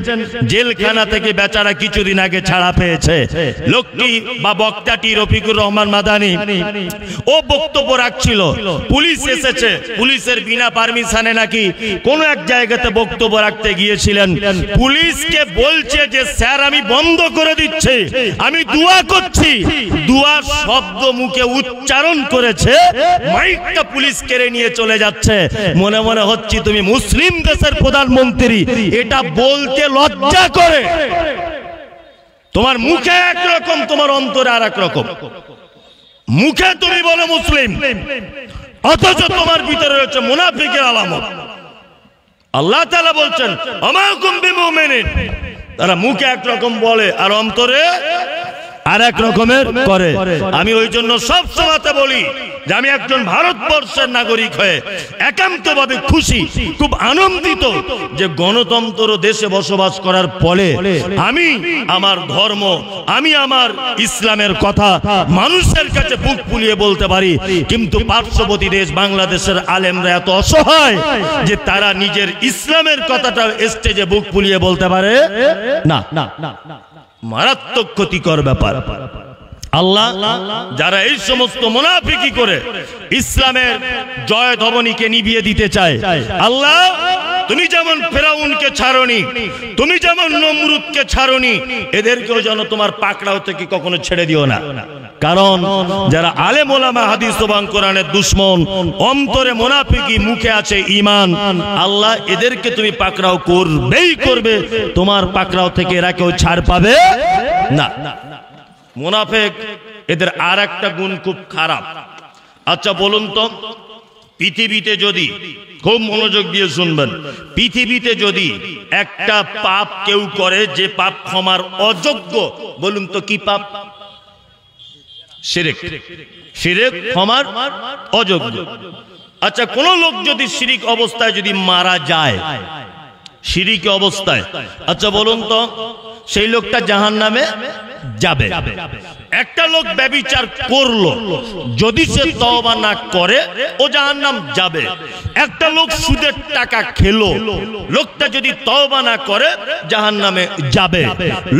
জেলখানা থেকে বেচারা কিছুদিন আগে ছাড়া পেয়েছে। লোকটি বা বক্তাটি রফিকুর রহমান মাদানী, ও বক্তব্য রাখছিল, পুলিশ এসেছে, পুলিশের বিনা পারমিশনে নাকি কোন এক জায়গাতে বক্তব্য রাখতে গিয়েছিলেন। পুলিশকে বলছে যে স্যার আমি বন্ধ করে দিচ্ছি, আমি দোয়া করছি, দোয়ার শব্দ মুখে উচ্চারণ করেছে, মাইকটা পুলিশ কেড়ে নিয়ে চলে যাচ্ছে। মনে মনে হচ্ছে তুমি মুসলিম দেশের প্রধানমন্ত্রী, এটা বলতে লজ্জা করে। তোমার মুখে একরকম, তোমার অন্তরে আর এক রকম। মুখে তুমি বলো মুসলিম, অথচ তোমার ভিতরে রয়েছে মুনাফিকের আলামত। আল্লাহ তাআলা বলছেন ওয়া মা কুম বিমুমিনিন, তারা মুখে একরকম বলে আর অন্তরে আর এক রকমের করে। আমি ওই জন্য সব সময়তে বলি যে আমি একজন ভারতবর্ষের নাগরিক হয়ে একান্তভাবে খুশি, খুব আনন্দিত যে গণতন্ত্র দেশে বসবাস করার ফলে আমি আমার ধর্ম, আমি আমার ইসলামের কথা মানুষের কাছে বুক ফুলিয়ে বলতে পারি। কিন্তু পার্শ্ববর্তী দেশ বাংলাদেশের আলেমরা এত অসহায় যে তারা নিজের ইসলামের কথাটা স্টেজে বুক ফুলিয়ে বলতে পারে না। মারাত্মক ক্ষতিকর ব্যাপার। আল্লাহ যারা এই সমস্ত মুনাফিকি করে ইসলামের জয় ধবনীকে নিভিয়ে দিতে চায়, আল্লাহ তুমি যেমন ফেরাউনকে ছাড়নি, তুমি যেমন নমরুদকে ছাড়নি, এদেরকেও যেন তোমার পাকড়াও থেকে কখনো ছেড়ে দিও না। কারণ যারা আলেম ওলামা হাদিস এবং কোরআনের দুশমন, অন্তরে মুনাফিকি, মুখে আছে ঈমান, আল্লাহ এদেরকে তুমি পাকড়াও করবেই করবে, তোমার পাকড়াও থেকে এরা কেউ ছাড় পাবে না। মুনাফিক এদের আর একটা গুণ খুব খারাপ। আচ্ছা বলুন তো, পৃথিবীতে যদি, খুব মনোযোগ দিয়ে শুনবেন, পৃথিবীতে যদি একটা পাপ কেউ করে যে পাপ ক্ষমার অযোগ্য, বলুন তো কি পাপ? শিরক। শিরক ক্ষমার অযোগ্য। আচ্ছা কোন লোক যদি শিরিক অবস্থায় যদি মারা যায়, শিরিক অবস্থায়, আচ্ছা বলুন তো সেই লোকটা জাহান্নামে যাবে। একটা লোক ব্যভিচার করলো, যদি সে তওবা না করে ও জাহান্নাম যাবে। একটা লোক সুদের টাকা খেলো, লোকটা যদি তওবা না করে জাহান্নামে যাবে।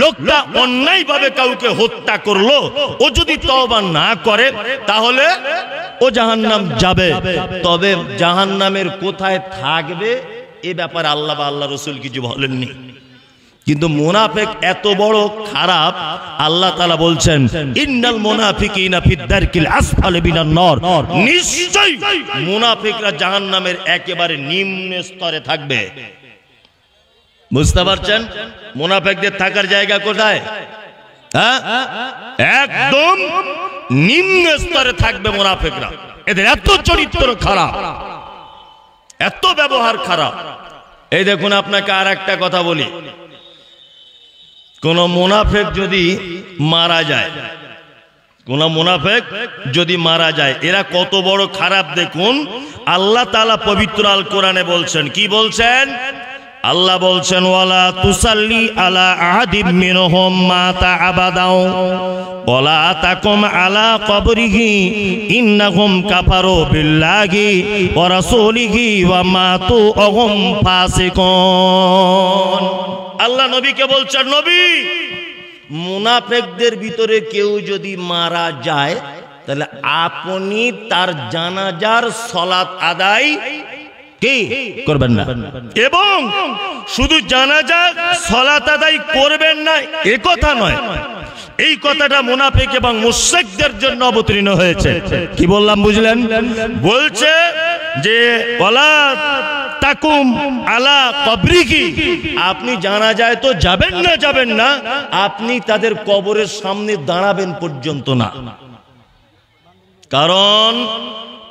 লোকটা অন্যায়ভাবে কাউকে হত্যা করলো, ও যদি তওবা না করে তাহলে ও জাহান্নাম যাবে। তবে জাহান্নামের কোথায় থাকবে এ ব্যাপারে আল্লাহ বা আল্লাহ রাসূল কিছু বলেননি। কিন্তু মুনাফিক এত বড় খারাপ, আল্লাহ তাআলা বলছেন ইন্নাল মুনাফিকিনা ফিদ দারকিল আসফালি মিনান নার, নিশ্চয়ই মুনাফিকরা জাহান্নামের একেবারে নিম্ন স্তরে থাকবে। বুঝতে পারছেন মুনাফিকদের থাকার জায়গা কোথায়? হ্যাঁ, একদম নিম্ন স্তরে থাকবে মুনাফিকরা। এদের এত চরিত্র খারাপ, এত ব্যবহার খারাপ। এই দেখুন আপনাকে আর একটা কথা বলি, কোন মুনাফিক যদি মারা যায়, কোন মুনাফিক যদি মারা যায়, এরা কত বড় খারাপ দেখুন। আল্লাহ তাআলা পবিত্র আল কোরআনে বলছেন, কি বলছেন? আল্লাহ বলছেন ওয়ালা তুসাল্লি আলা আহাদিম মিনহুম মাতা আবাদাও ওয়ালা তাকুম আলা কবরিহি ইন্নাহুম কাফারু বিল্লাহি ওয়া রাসূলিহি ওয়া মাতু ওহুম ফাসিকুন। আল্লাহ নবীকে বলছেন, নবী মুনাফিকদের ভিতরে কেউ যদি মারা যায় তাহলে আপনি তার জানাজার সালাত আদায় কি করবেন না, এবং শুধু জানাজার সালাত আদায় করবেন না এ কথা নয়, এই কথাটা মুনাফিক এবং মুশরিকদের জন্য অবতীর্ণ হয়েছে। কি বললাম বুঝলেন? বলছে যে ওয়ালা তাকুম আলা কবরিহি, আপনি জানাজায় তো যাবেন না, আপনি তাদের কবরের সামনে দাঁড়াবেন পর্যন্ত না।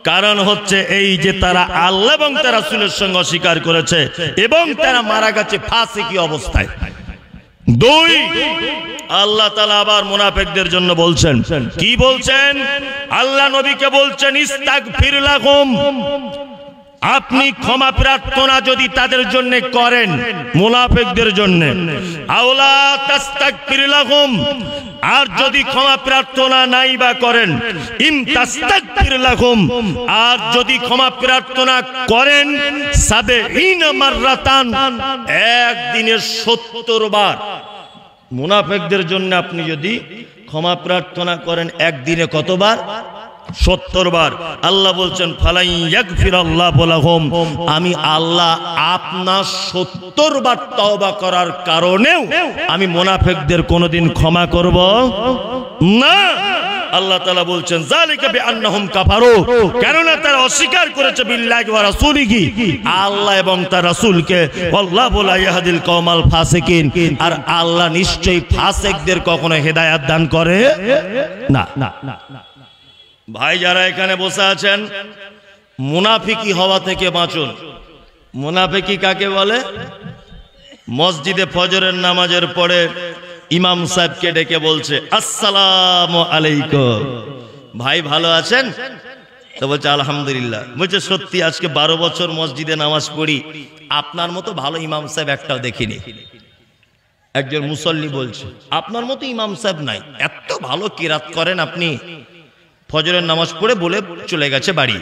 কারণ হচ্ছে এই যে তারা আল্লাহ এবং তার রাসূলের সঙ্গে অস্বীকার করেছে এবং তারা মারা গেছে ফাসিকি অবস্থায়। দুই, আল্লাহ তাআলা আবার মুনাফিকদের জন্য বলছেন, কি বলছেন? আল্লাহ নবীকে বলছেন ইস্তাগফির লাহুম, আপনি ক্ষমা প্রার্থনা যদি তাদের জন্য করেন, মুনাফিকদের জন্য, আওলা তাস্তাগফির লাহুম, আর যদি ক্ষমা প্রার্থনা নাই বা করেন, ইম তাস্তাগফির লাহুম, আর যদি ক্ষমা প্রার্থনা করেন, সাবঈনা মাররাতান, একদিনে 70 বার। মুনাফিকদের জন্য আপনি যদি ক্ষমা প্রার্থনা করেন একদিনে কতবার? 70 বার। আল্লাহ বলছেন ফালাই ইয়াগফিরাল্লাহু লাহুম, আমি আল্লাহ আপনার 70 বার তওবা করার কারণেও আমি মুনাফিকদের কোনোদিন ক্ষমা করব না। আল্লাহ তাআলা বলছেন যালিকা বিআন্নাহুম কাফারু, কেননা তারা অস্বীকার করেছে বিল্লাহি ওয়া রাসূলিহি, আল্লাহ এবং তার রাসূলকে, আল্লাহু লা ইয়াহদিল কওমাল ফাসিকিন, আর আল্লাহ নিশ্চয়ই ফাসিকদের কখনো হেদায়েত দান করে না। ভাই যারা এখানে বসে আছেন, মুনাফিকি হওয়া থেকে বাঁচুন। মুনাফিকি কাকে বলে? মসজিদে ফজরের নামাজের পরে ইমাম সাহেবকে ডেকে বলছে, আসসালামু আলাইকুম, ভাই ভালো আছেন? তো বলছে আলহামদুলিল্লাহ। বলছে সত্যি আজকে 12 বছর মসজিদে নামাজ পড়ি, আপনার মতো ভালো ইমাম সাহেব একটাও দেখিনি। একজন মুসল্লি বলছে, আপনার মতো ইমাম সাহেব নাই, এত ভালো কিরাত করেন আপনি। ফজরের নামাজ পড়ে বলে চলে গেছে বাড়ি।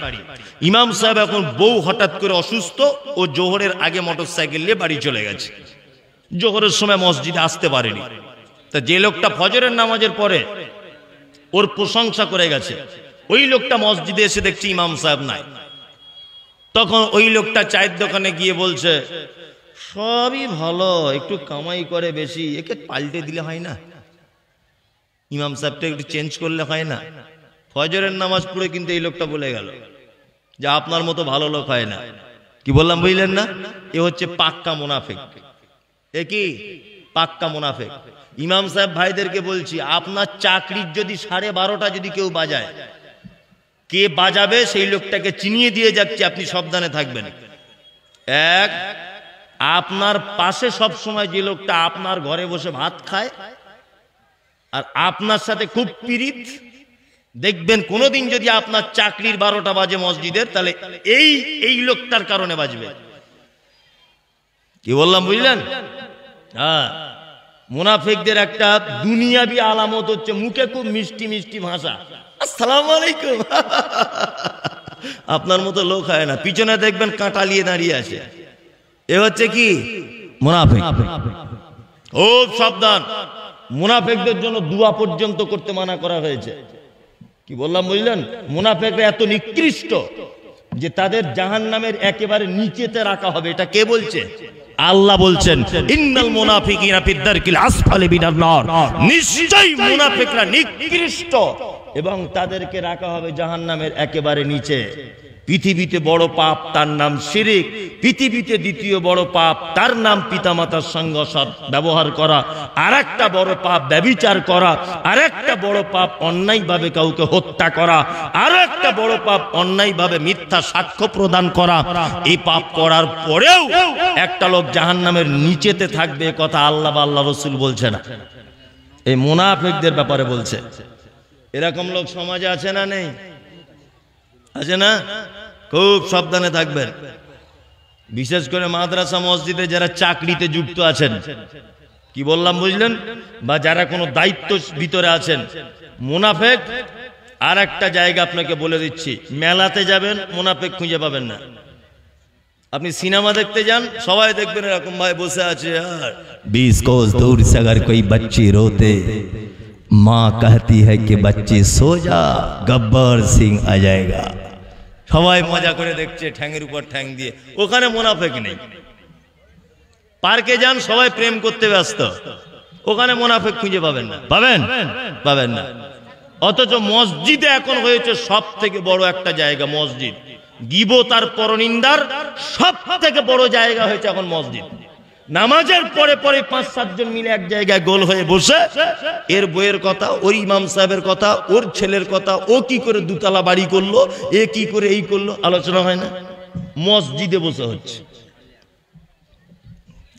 ইমাম সাহেব এখন বউ হঠাৎ করে অসুস্থ, ও জোহরের আগে মোটরসাইকেল নিয়ে বাড়ি চলে গেছে, জোহরের সময় মসজিদে আসতে পারেনি। তা যে লোকটা ফজরের নামাজের পরে ওর প্রশংসা করে গেছে, ওই লোকটা মসজিদে এসে দেখছে ইমাম সাহেব নাই। তখন ওই লোকটা চায়ের দোকানে গিয়ে বলছে, সবই ভালো, একটু কামাই করে বেশি, একে পাল্টে দিলে হয় না? ইমাম সাহেবটা একটু চেঞ্জ করলে হয় না? ফজরের নামাজ পড়ে কিন্তু এই লোকটা বলে গেল যে আপনার মতো ভালো লোক হয় না। কি বললাম বুঝলেন না? এ হচ্ছে পাক্কা মুনাফিক। এ কি পাক্কা মুনাফিক। ইমাম সাহেব ভাইদেরকে বলছি, আপনার চাকরির যদি 12:30 যদি কেউ বাজায়, কে বাজাবে সেই লোকটাকে চিনিয়ে দিয়ে যাচ্ছে, আপনি সাবধানে থাকবেন। এক, আপনার পাশে সব সময় যে লোকটা আপনার ঘরে বসে ভাত খায় আর আপনার সাথে খুব পীড়িত, দেখবেন কোনোদিন যদি আপনার চাকরির 12টা বাজে মসজিদের, তাহলে এই লোকটার কারণে বাজবে। কি বললাম বুঝলেন? হ্যাঁ, মুনাফিকদের একটা দুনিয়াবি আলামত হচ্ছে মুখে খুব মিষ্টি মিষ্টি ভাষা, আসসালামু আলাইকুম। আপনার মতো লোক হয় না, পিছনে দেখবেন কাঁটা নিয়ে দাঁড়িয়ে আছে, এ হচ্ছে কি মুনাফিক। ও সাবধান, মুনাফিকদের জন্য দোয়া পর্যন্ত করতে মানা করা হয়েছে। কি বললাম বুঝলেন? মুনাফিকরা এত নিকৃষ্ট যে তাদের জাহান্নামের একেবারে নিচেতে রাখা হবে। এটা কে বলছে? আল্লাহ বলছেন, ইন্নাল মুনাফিকিনা ফিদ দারকিল আসফালি মিনান নার, নিশ্চয়ই মুনাফিকরা নিকৃষ্ট এবং তাদেরকে রাখা হবে জাহান্নামের একেবারে নিচে। পৃথিবীতে বড় পাপ তার নাম শিরক, পৃথিবীতে দ্বিতীয় বড় পাপ তার নাম পিতামাতার সঙ্গে সৎ ব্যবহার করা, আরেকটা বড় পাপ ব্যভিচার করা, আরেকটা বড় পাপ অন্যায়ভাবে কাউকে হত্যা করা, আরেকটা বড় পাপ অন্যায়ভাবে মিথ্যা সাক্ষ্য প্রদান করা। এই পাপ করার পরেও একটা লোক জাহান্নামের নিচেতে থাকবে, কথা আল্লাহ বা আল্লাহ রাসূল বলছে না, এই মুনাফিকদের ব্যাপারে বলছে। এরকম লোক সমাজে আছে না নেই? আছে না? খুব সাবধানে থাকবেন। বিশেষ করে মাদ্রাসা মসজিদে যারা চাকরিতে যুক্ত আছেন, কি বললাম বুঝলেন, বা যারা কোনো দায়িত্ব ভিতরে আছেন, মুনাফিক আর একটা জায়গা আপনাকে বলে দিচ্ছি, মেলাতে যাবেন মুনাফিক খুঁজে পাবেন না। আপনি সিনেমা দেখতে যান, সবাই দেখবেন এরকম ভাই বসে আছে, আর 20 कोस दूर से अगर कोई बच्ची रोते माँ कहती है कि बच्ची सो जा, गब्बर सिंह आ जाएगा। সবাই মজা করে দেখছে, ঠ্যাংয়ের উপর ঠ্যাং দিয়ে। ওখানে মুনাফিক নেই। পার্কে যান, সবাই প্রেম করতে ব্যস্ত, ওখানে মুনাফিক খুঁজে পাবেন না। পাবেন না। অথচ মসজিদে এখন হয়েছে সব থেকে বড় একটা জায়গা, মসজিদ। গীবত আর পরনিন্দার সব থেকে বড় জায়গা হয়েছে এখন মসজিদ। নামাজের পরে পরে 5-7 জন মিলে এক জায়গায় গোল হয়ে বসে এর বইয়ের কথা, ওর ইমাম সাহেবের কথা, ওর ছেলের কথা, ও কি করে 2 তলা বাড়ি করলো, এ কি করে এই করলো, আলোচনা হয় না? মসজিদে বসে হচ্ছে।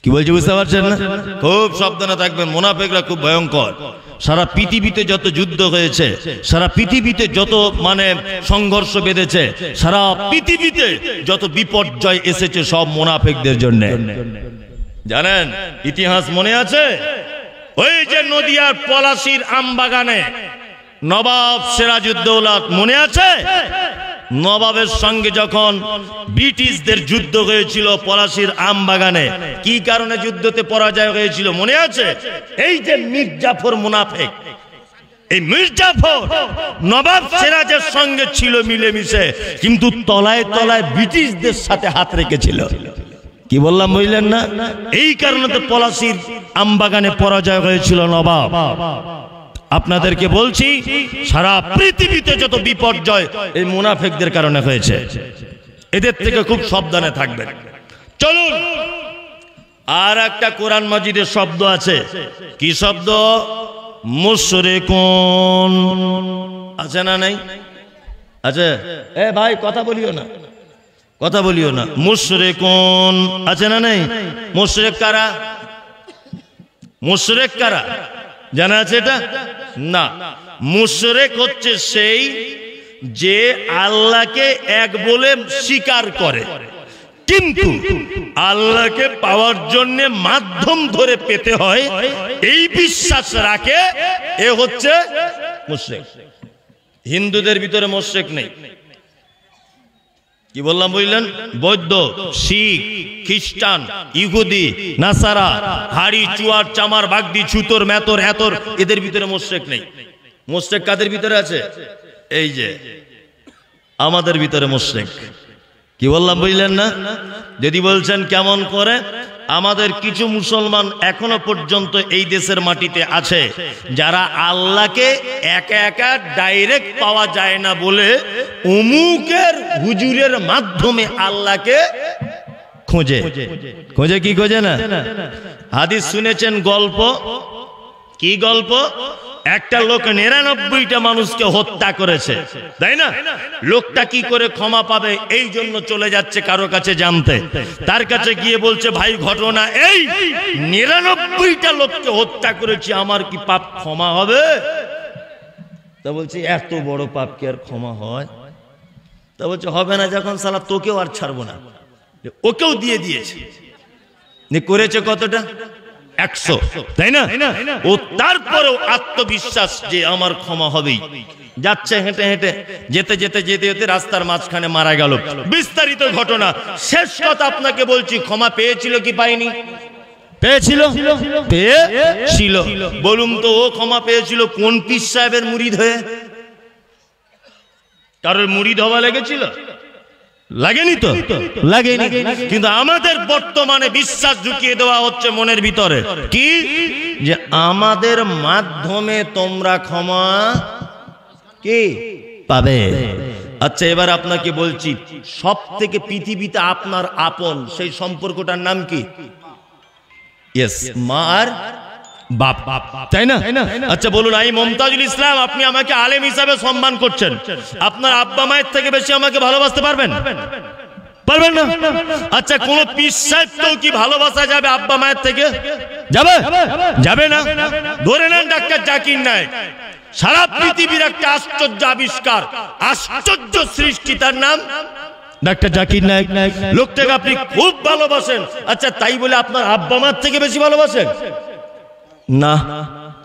কি বলছে বুঝতে পারছেন না? খুব সাবধানে থাকবেন, মুনাফিকরা খুব ভয়ঙ্কর। সারা পৃথিবীতে যত যুদ্ধ হয়েছে, সারা পৃথিবীতে যত সংঘর্ষ বেঁধেছে, সারা পৃথিবীতে যত বিপর্যয় এসেছে, সব মুনাফিকদের জন্য। জানেন ইতিহাস মনে আছে? ওই যে নদিয়ার পলাশীর আমবাগানে নবাব সিরাজউদ্দৌলা, মনে আছে? নবাবের সঙ্গে যখন ব্রিটিশদের যুদ্ধ হয়েছিল পলাশীর আমবাগানে, কি কারণে যুদ্ধতে পরাজয় হয়েছিল মনে আছে? এই যে মীর জাফর মুনাফিক, এই মীর জাফর নবাব সিরাজের সঙ্গে ছিল মিলেমিশে, কিন্তু তলায় তলায় ব্রিটিশদের সাথে হাত রেখেছিল। কি বললাম বুঝলেন না? এই কারণে তো পলাশীর আমবাগানে পরাজয় হয়েছিল নবাব। আপনাদেরকে বলছি, সারা পৃথিবীতে যত বিপর্যয় এই মুনাফিকদের কারণে হয়েছে, এদের থেকে খুব সাবধানে থাকবেন। চলুন, আর একটা কোরআন মাজিদের শব্দ আছে। কি শব্দ? মুশরিকুন। আছে না নাই? আছে? এ ভাই কথা বলিও না, কথা বলিও না। মুশরিকুন আছে না নাই? মুশরিক কারা? মুশরিক কারা জানা আছে এটা? না, মুশরিক হচ্ছে সেই যে আল্লাহকে এক বলে স্বীকার করে, কিন্তু আল্লাহকে পাওয়ার জন্য মাধ্যম ধরে পেতে হয় এই বিশ্বাস রাখে, এ হচ্ছে মুশরিক। হিন্দুদের ভিতরে মুশরিক নেই। কি বললাম বুঝলেন? বৌদ্ধ, শিখ, খ্রিস্টান, ইহুদি, নাসারা, হাড়ি, চুয়ার, চামার, বাগদি, ছুতর, মেতর, হেতর, এদের ভিতরে মুশরিক নেই। মুশরিক কাদের ভিতরে আছে? এই যে আমাদের ভিতরে মুশরিক। কি বললাম বুঝলেন না? যদি বলছেন কেমন করে, আমাদের কিছু মুসলমান এখনো পর্যন্ত এই দেশের মাটিতে আছে যারা আল্লাহকে একা একা ডাইরেক্ট পাওয়া যায় না বলে অমুকের হুজুরের মাধ্যমে আল্লাহকে খোঁজে। খোঁজে কি খোঁজে না? হাদিস শুনেছেন গল্প। কি গল্প? একটা লোক 99টা মানুষকে হত্যা করেছে, তাই না? লোকটা কি করে ক্ষমা পাবে এই জন্য চলে যাচ্ছে কারো কাছে জানতে। তার কাছে গিয়ে বলছে, ভাই ঘটনা এই, 99টা লোককে হত্যা করেছি, আমার কি পাপ ক্ষমা হবে? তা বলছে, এত বড় পাপ কি আর ক্ষমা হয়? তা বলছে, হবে না যখন, শালা তোকেও আর ছাড়বো না। ওকেও দিয়ে দিয়েছে। করেছে কতটা? 100, তাই না? ও তারপরেও আত্মবিশ্বাস যে আমার ক্ষমা হবেই। যাচ্ছে হেঁটে হেঁটে, যেতে যেতে যেতে যেতে রাস্তার মাঝখানে মারা গেল। বিস্তারিত ঘটনা। শেষ কথা আপনাকে বলছি, ক্ষমা পেয়েছিল কি পায়নি? পেয়েছিল, পেয়েছিল। বলুন তো, ও ক্ষমা পেয়েছিল কোন পীর সাহেবের মুরিদ হয়ে? কারোর মুরিদ হওয়া লেগেছিল? লাগেনি তো, লাগেনি। কিন্তু আমাদের বর্তমানে বিশ্বাস ঢুকিয়ে দেওয়া হচ্ছে মনের ভিতরে, কি যে আমাদের মাধ্যমে তোমরা ক্ষমা কি পাবে। আচ্ছা, এবার আপনাকে বলছি, সব থেকে পৃথিবীতে আপনার আপন সেই সম্পর্কটার নাম কি? ইয়েস, মা আর বাপ, তাই না? আচ্ছা বলুন, আমি মমতাজুল ইসলাম, আপনি আমাকে আলেম হিসাবে সম্মান করছেন, আপনার আব্বা মায়ের থেকে বেশি আমাকে ভালোবাসতে পারবেন? পারবেন না। আচ্ছা, কোন পীর সাহেবকেও কি ভালোবাসা যাবে আব্বা মায়ের থেকে? যাবে? যাবে না। ধরে নেন ডাক্তার জাকির নায়েক, সারা পৃথিবীর একটা আশ্চর্য আবিষ্কার, আশ্চর্য সৃষ্টি, তার নাম ডাক্তার জাকির নায়েক। লোকটাকে আপনি খুব ভালোবাসেন। আচ্ছা, তাই বলে আপনার আব্বা মায়ের থেকে বেশি ভালোবাসেন? না,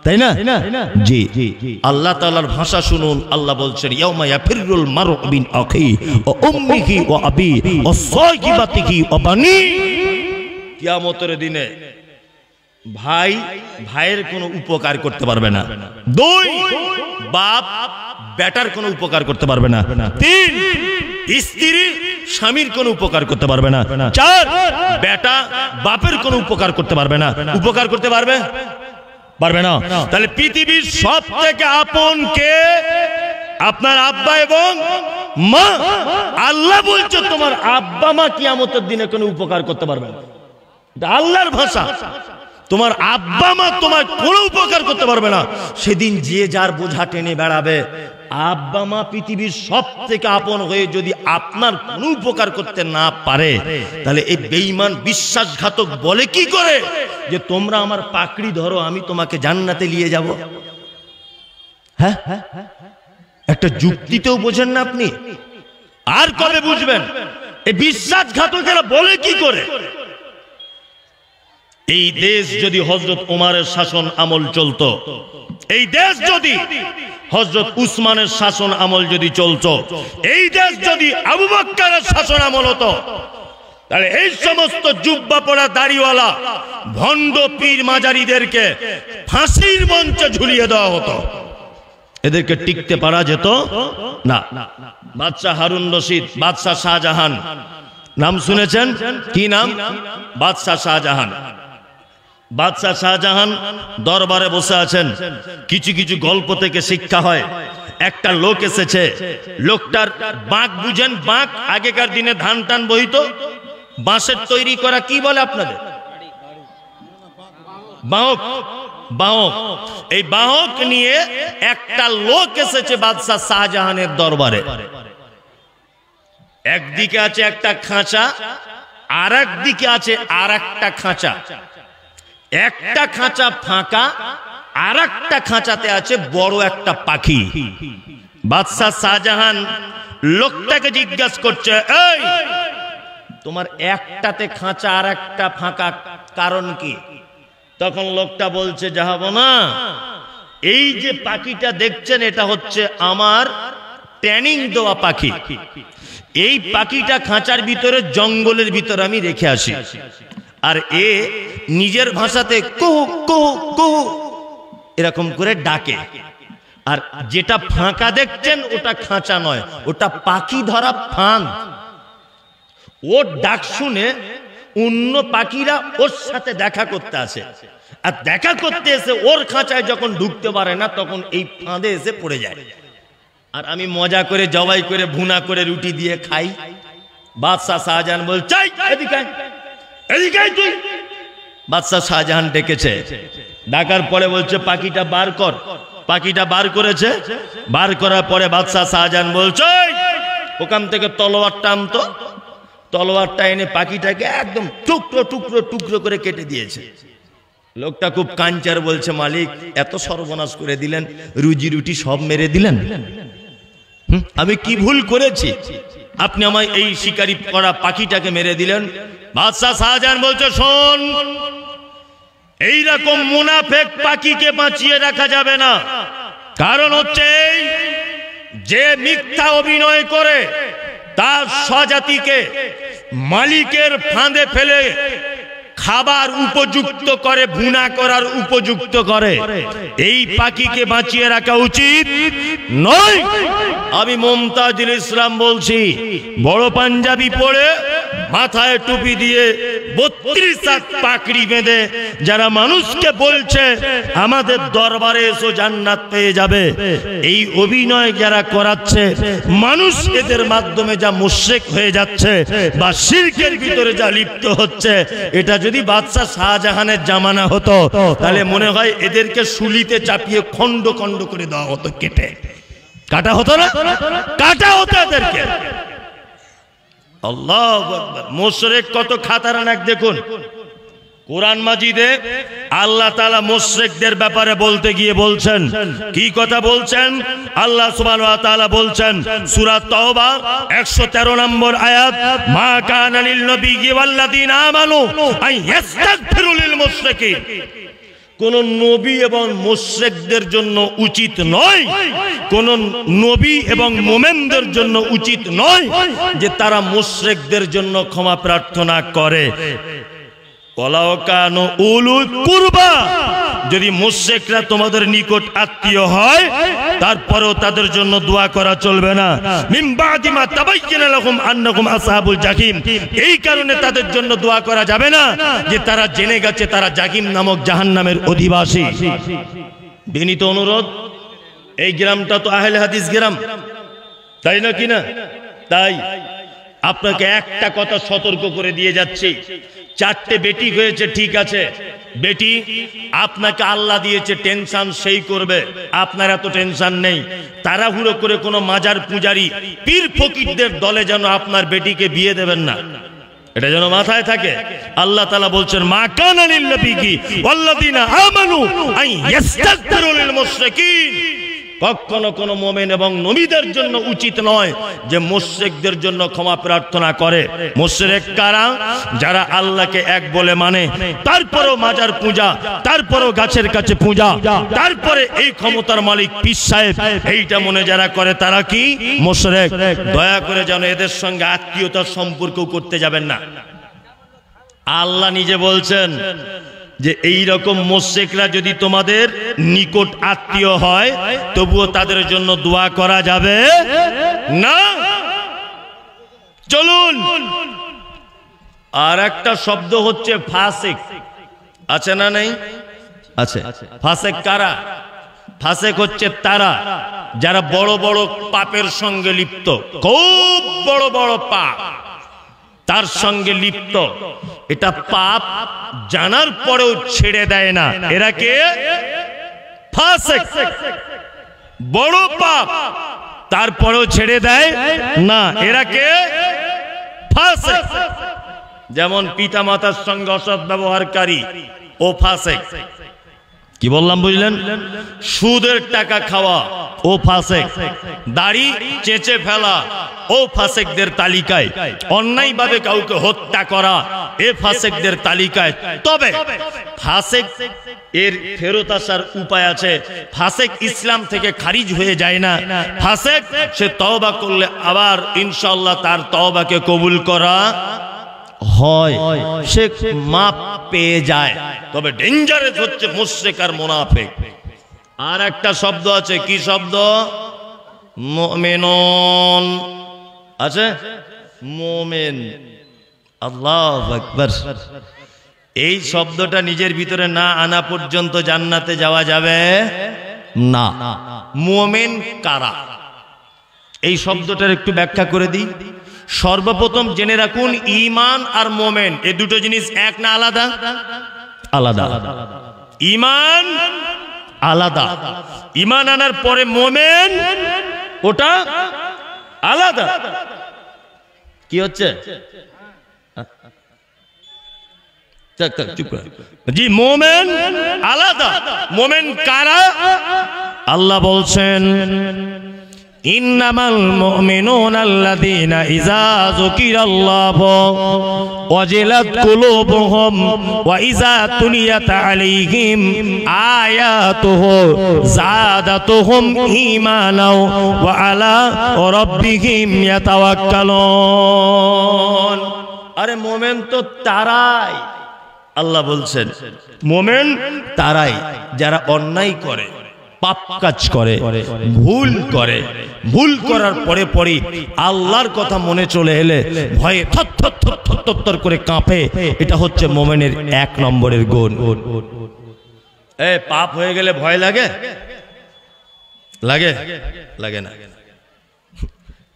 তাই না? জি। আল্লাহ তাআলার ভাষা শুনুন। আল্লাহ বলছেন, ইয়াউমা ইয়াফিরুল মারউ মিন আখিহি ওয়া উম্মিহি ওয়া আবিহি ওয়া সাহিবাতিহি ওয়া বানি। কিয়ামতের দিনে ভাই ভাইয়ের কোনো উপকার করতে পারবে না। 2, বাপ বেটার কোনো উপকার করতে পারবে না। 3, স্ত্রী স্বামীর কোনো উপকার করতে পারবে না। 4, বেটা বাপের কোনো উপকার করতে পারবে না। উপকার করতে পারবে? পারবে না। তাহলে পৃথিবীর সব থেকে আপন কে? আপনার আব্বা এবং মা। আল্লাহ বলছে, তোমার আব্বা মা কিয়ামতের দিনে কোনো উপকার করতে পারবে না। এটা আল্লাহর ভাষা। তোমার আব্বা মা তোমার কোনো উপকার করতে পারবে না। সেদিন যে যার বোঝা টেনে বেড়াবে। আব্বা মা পৃথিবীর সব থেকে আপন হয়ে যদি আপনার কোনো উপকার করতে না পারে, তাহলে এই বেঈমান বিশ্বাসঘাতক বলে কি করে যে তোমরা আমার পাকড়ি ধরো, আমি তোমাকে জান্নাতে নিয়ে যাব? হ্যাঁ, একটা যুক্তিতেও বোঝেন না আপনি। আর কবে বুঝবেন? এই বিশ্বাসঘাতকেরা বলে কি করে? এই দেশ যদি হযরত ওমরের শাসন আমল চলতো, এই দেশ যদি হযরত উসমানের শাসন আমল যদি চলতো, এই দেশ যদি আবু বকরের শাসন আমল হতো, তাহলে এই সমস্ত জুব্বা পরা দাড়িওয়ালা ভণ্ড পীর মাজারিদেরকে ফাঁসির মঞ্চে ঝুলিয়ে দেওয়া হতো। এদেরকে টিকতে পারা যেত না। বাদশাহ হারুন রশিদ, বাদশাহ শাহজাহান, নাম শুনেছেন? কি নাম? বাদশাহ শাহজাহান। বাদশাহ শাহজাহান দরবারে বসে আছেন। কিছু কিছু গল্প থেকে শিক্ষা হয়। একটা লোক এসেছে, লোকটার বাঁক বুঝেন? বাঁক আগেকার দিনে ধান টান বইতো, বাঁশের তৈরি করা, কি বলে আপনাদের? বাহক। বাহক। এই বাহক নিয়ে একটা লোক এসেছে বাদশাহ শাহজাহানের দরবারে। একদিকে আছে একটা খাঁচা, আর একদিকে আছে আর একটা খাঁচা। একটা খাঁচা ফাঁকা, আর একটা খাঁচাতে আছে বড় একটা পাখি। বাদশাহ শাহজাহান লোকটাকে জিজ্ঞাসা করছে, এই তোমার একটাতে খাঁচা আর একটা ফাঁকা, কারণ কি? তখন লোকটা বলছে, জাহাবনা, এই যে পাখিটা দেখছেন এটা হচ্ছে আমার ট্রেনিং দেওয়া পাখি। এই পাখিটা খাঁচার ভিতরে জঙ্গলের ভিতরে আমি রেখে আসি, আর এ নিজের ভাষাতে কুহু কুহু কুহু এরকম করে ডাকে। আর যেটা ফাঁকা দেখছেন ওটা খাঁচা নয়, ওটা পাখি ধরা ফাঁদ। ওর ডাক শুনে অন্য পাখিরা ওর সাথে দেখা করতে আসে, আর দেখা করতে এসে ওর খাঁচায় যখন ঢুকতে পারে না তখন এই ফাঁদে এসে পড়ে যায়। আর আমি মজা করে জবাই করে ভুনা করে রুটি দিয়ে খাই। বাদশাহ শাহজাহান বলছে, এদিকে এদিকে তুই। বাদশাহ শাহজাহান ডেকেছে, ডাকার পরে বলছে পাখিটা বার কর। পাখিটা বার করেছে, বার করার পরে বাদশাহ শাহজাহান বলছে, ওখান থেকে তলোয়ারটা আনতো। তলোয়ারটা এনে পাখিটাকে একদম টুকরো টুকরো টুকরো করে কেটে দিয়েছে। লোকটা খুব কাঞ্চার, বলছে, মালিক এত সর্বনাশ করে দিলেন, রুজি রুটি সব মেরে দিলেন, আমি কি ভুল করেছি? আপনি আমায় এই শিকারি করা পাখিটাকে মেরে দিলেন। বাদশাহ শাহজাহান বলছে, শোন, এইরকম মুনাফেক পাখিকে বাঁচিয়ে রাখা যাবে না। কারণ হচ্ছে এই যে মিথ্যা অভিনয় করে তার স্বজাতিকে মালিকের ফাঁদে ফেলে খাবার উপযুক্ত করে, ভুনা করার উপযুক্ত করে, এই পাখিকে বাঁচিয়ে রাখা উচিত নয়। আমি মুমতাজুল ইসলাম বলছি, বড় পাঞ্জাবি পরে, মাথায় টুপি দিয়ে 32 হাত পাকড়ি বেঁধে যারা মানুষকে বলছে আমাদের দরবারে এসো জান্নাত পেয়ে যাবে, এই অভিনয় যারা করাচ্ছে, মানুষ এদের মাধ্যমে যা মুশরিক হয়ে যাচ্ছে বা শিরকের ভিতরে যা লিপ্ত হচ্ছে, এটা যদি বাদশাহ শাহজাহানের জামানা হতো তাহলে মনে হয় এদেরকে শুলিতে চাপিয়ে খন্ড খন্ড করে দেওয়া হতো, কেটে কাটা হতো না, কাটা হতো এদেরকে। আল্লাহু আকবার। মুশরিক কত খাতারনাক দেখুন। কোরআন মাজিদে আল্লাহ তাআলা মুশরিকদের ব্যাপারে বলতে গিয়ে বলছেন, কি কথা বলছেন? আল্লাহ সুবহানাহু ওয়া তাআলা বলছেন সূরা তাওবা 113 নম্বর আয়াত, মা কানা লিল নবিয়্যি ওয়াল্লাযিনা আমানু আন ইস্তাগফিরু লিল মুশরিকিন। কোন নবী এবং মুশরিকদের জন্য উচিত নয়, কোন নবী এবং মুমিনদের জন্য উচিত নয় যে তারা মুশরিকদের জন্য ক্ষমা প্রার্থনা করে। ওয়ালাউ কানু উলুল কুরবা, যদি মুশরিকরা তোমাদের নিকট আত্মীয় হয় তারপরেও তাদের জন্য দোয়া করা চলবে না। মিন বাদি মা তাবায়্যানা লাহুম আন্নাহুম আসহাবুল জাহিম, এই কারণে তাদের জন্য দোয়া করা যাবে না যে তারা জেনে গেছে তারা জাহিম নামক জাহান্নামের অধিবাসী। বিনীত অনুরোধ, এই গ্রামটা তো আহলে হাদিস গ্রাম, তাই না কিনা? তাই আপনাকে একটা কথা সতর্ক করে দিয়ে যাচ্ছি, 4টে বেটি হয়েছে ঠিক আছে, বেটি আপনাকে আল্লাহ দিয়েছে, টেনশন সেই করবে, আপনার এত টেনশন নেই। তাড়াহুড়ো করে কোনো মাজার পূজারি পীর ফকিরদের দলে যেন আপনার বেটিকে বিয়ে দেবেন না, এটা যেন মাথায় থাকে। আল্লাহ তাআলা বলছেন, মা কানা লিল নবিয়্যি ওয়াল্লাযিনা আমানু আন ইস্তাগফিরু লিল মুশরিকিন। কখনো কোনো মুমিন এবং নবীদের জন্য উচিত নয় যে মুশরিকদের জন্য ক্ষমা প্রার্থনা করে। মুশরিক কারা? যারা আল্লাহকে এক বলে মানে, তারপরেও মাজার পূজা, তারপরেও গাছের কাছে পূজা, তারপরে এই ক্ষমতার মালিক পীর সাহেব, এইটা মনে যারা করে তারা কি মুশরিক। দয়া করে যেন এদের সঙ্গে আত্মীয়তার সম্পর্ক করতে যাবেন না। আল্লাহ নিজে বলছেন যে এই রকম মুশরিকরা যদি তোমাদের নিকট আত্মীয় হয় তবুও তাদের জন্য দোয়া করা যাবে না। চলুন, আর একটা শব্দ হচ্ছে ফাসিক, আছে না নেই? আছে। ফাসিক কারা? ফাসিক হচ্ছে তারা যারা বড় বড় পাপের সঙ্গে লিপ্ত, খুব বড় বড় পাপ তার সঙ্গে লিপ্ত, এটা পাপ জানার পরেও ছেড়ে দেয় না, এরা কে? ফাসিক। বড় পাপ তারপরেও ছেড়ে দেয় না, এরা কে? ফাসিক। যেমন পিতা মাতার সঙ্গে অসৎ ব্যবহারকারী, ও ফাসেক। কি বললাম বুঝলেন? সুদের টাকা খাওয়া ও ফাসেক, দাড়ি চেঁচে ফেলা ও ফাসেকদের তালিকায়, অন্যায়ভাবে কাউকে হত্যা করা এ ফাসেকদের তালিকায়। তবে ফাসেক এর ফেরত আসার উপায় আছে। ফাসেক ইসলাম থেকে খারিজ হয়ে যায় না। ফাসেক সে তওবা করলে আবার ইনশাআল্লাহ তার তওবাকে কবুল করা হয়, সে মাপ পেয়ে যায়। তবে ডেঞ্জারাস হচ্ছে মুশরিক আর মুনাফিক। আর একটা শব্দ আছে, কি শব্দ? মুমিনুন আছে, মুমিন। আল্লাহু আকবার। এই শব্দটা নিজের ভিতরে না আনা পর্যন্ত জান্নাতে যাওয়া যাবে না। মুমিন কারা? এই শব্দটার একটু ব্যাখ্যা করে দিই। সর্বপ্রথম জেনে রাখুন, ঈমান আর মুমিন এই দুটো জিনিস এক না আলাদা? আলাদা। ঈমান আলাদা, ঈমান আনার পরে মুমিন ওটা আলাদা। কি হচ্ছে? জি, মুমিন আলাদা। মুমিন কারা? আল্লাহ বলছেন, ইন্নামাল মুমিনুনা আল্লাযীনা ইযা যুকিরাল্লাহু ওয়াজিলাত কুলুবুহুম ওয়া ইযা তুলিয়াত আলাইহিম আয়াতুহু যাদাতুহুম ঈমানাও ওয়া আলা রাব্বিহিম ইয়াতাওয়াক্কালুন। আরে মুমিন তো তারাই, আল্লাহ বলছেন মুমিন তারাই যারা অন্যায় করে, পাপ কাজ করে, ভুল করে, ভুল করার পরে পরে আল্লাহর কথা মনে চলে এলে ভয়ে থর করে কাঁপে। এটা হচ্ছে মুমিনের এক নম্বরের গুণ। পাপ হয়ে গেলে ভয় লাগে? লাগে? লাগে না।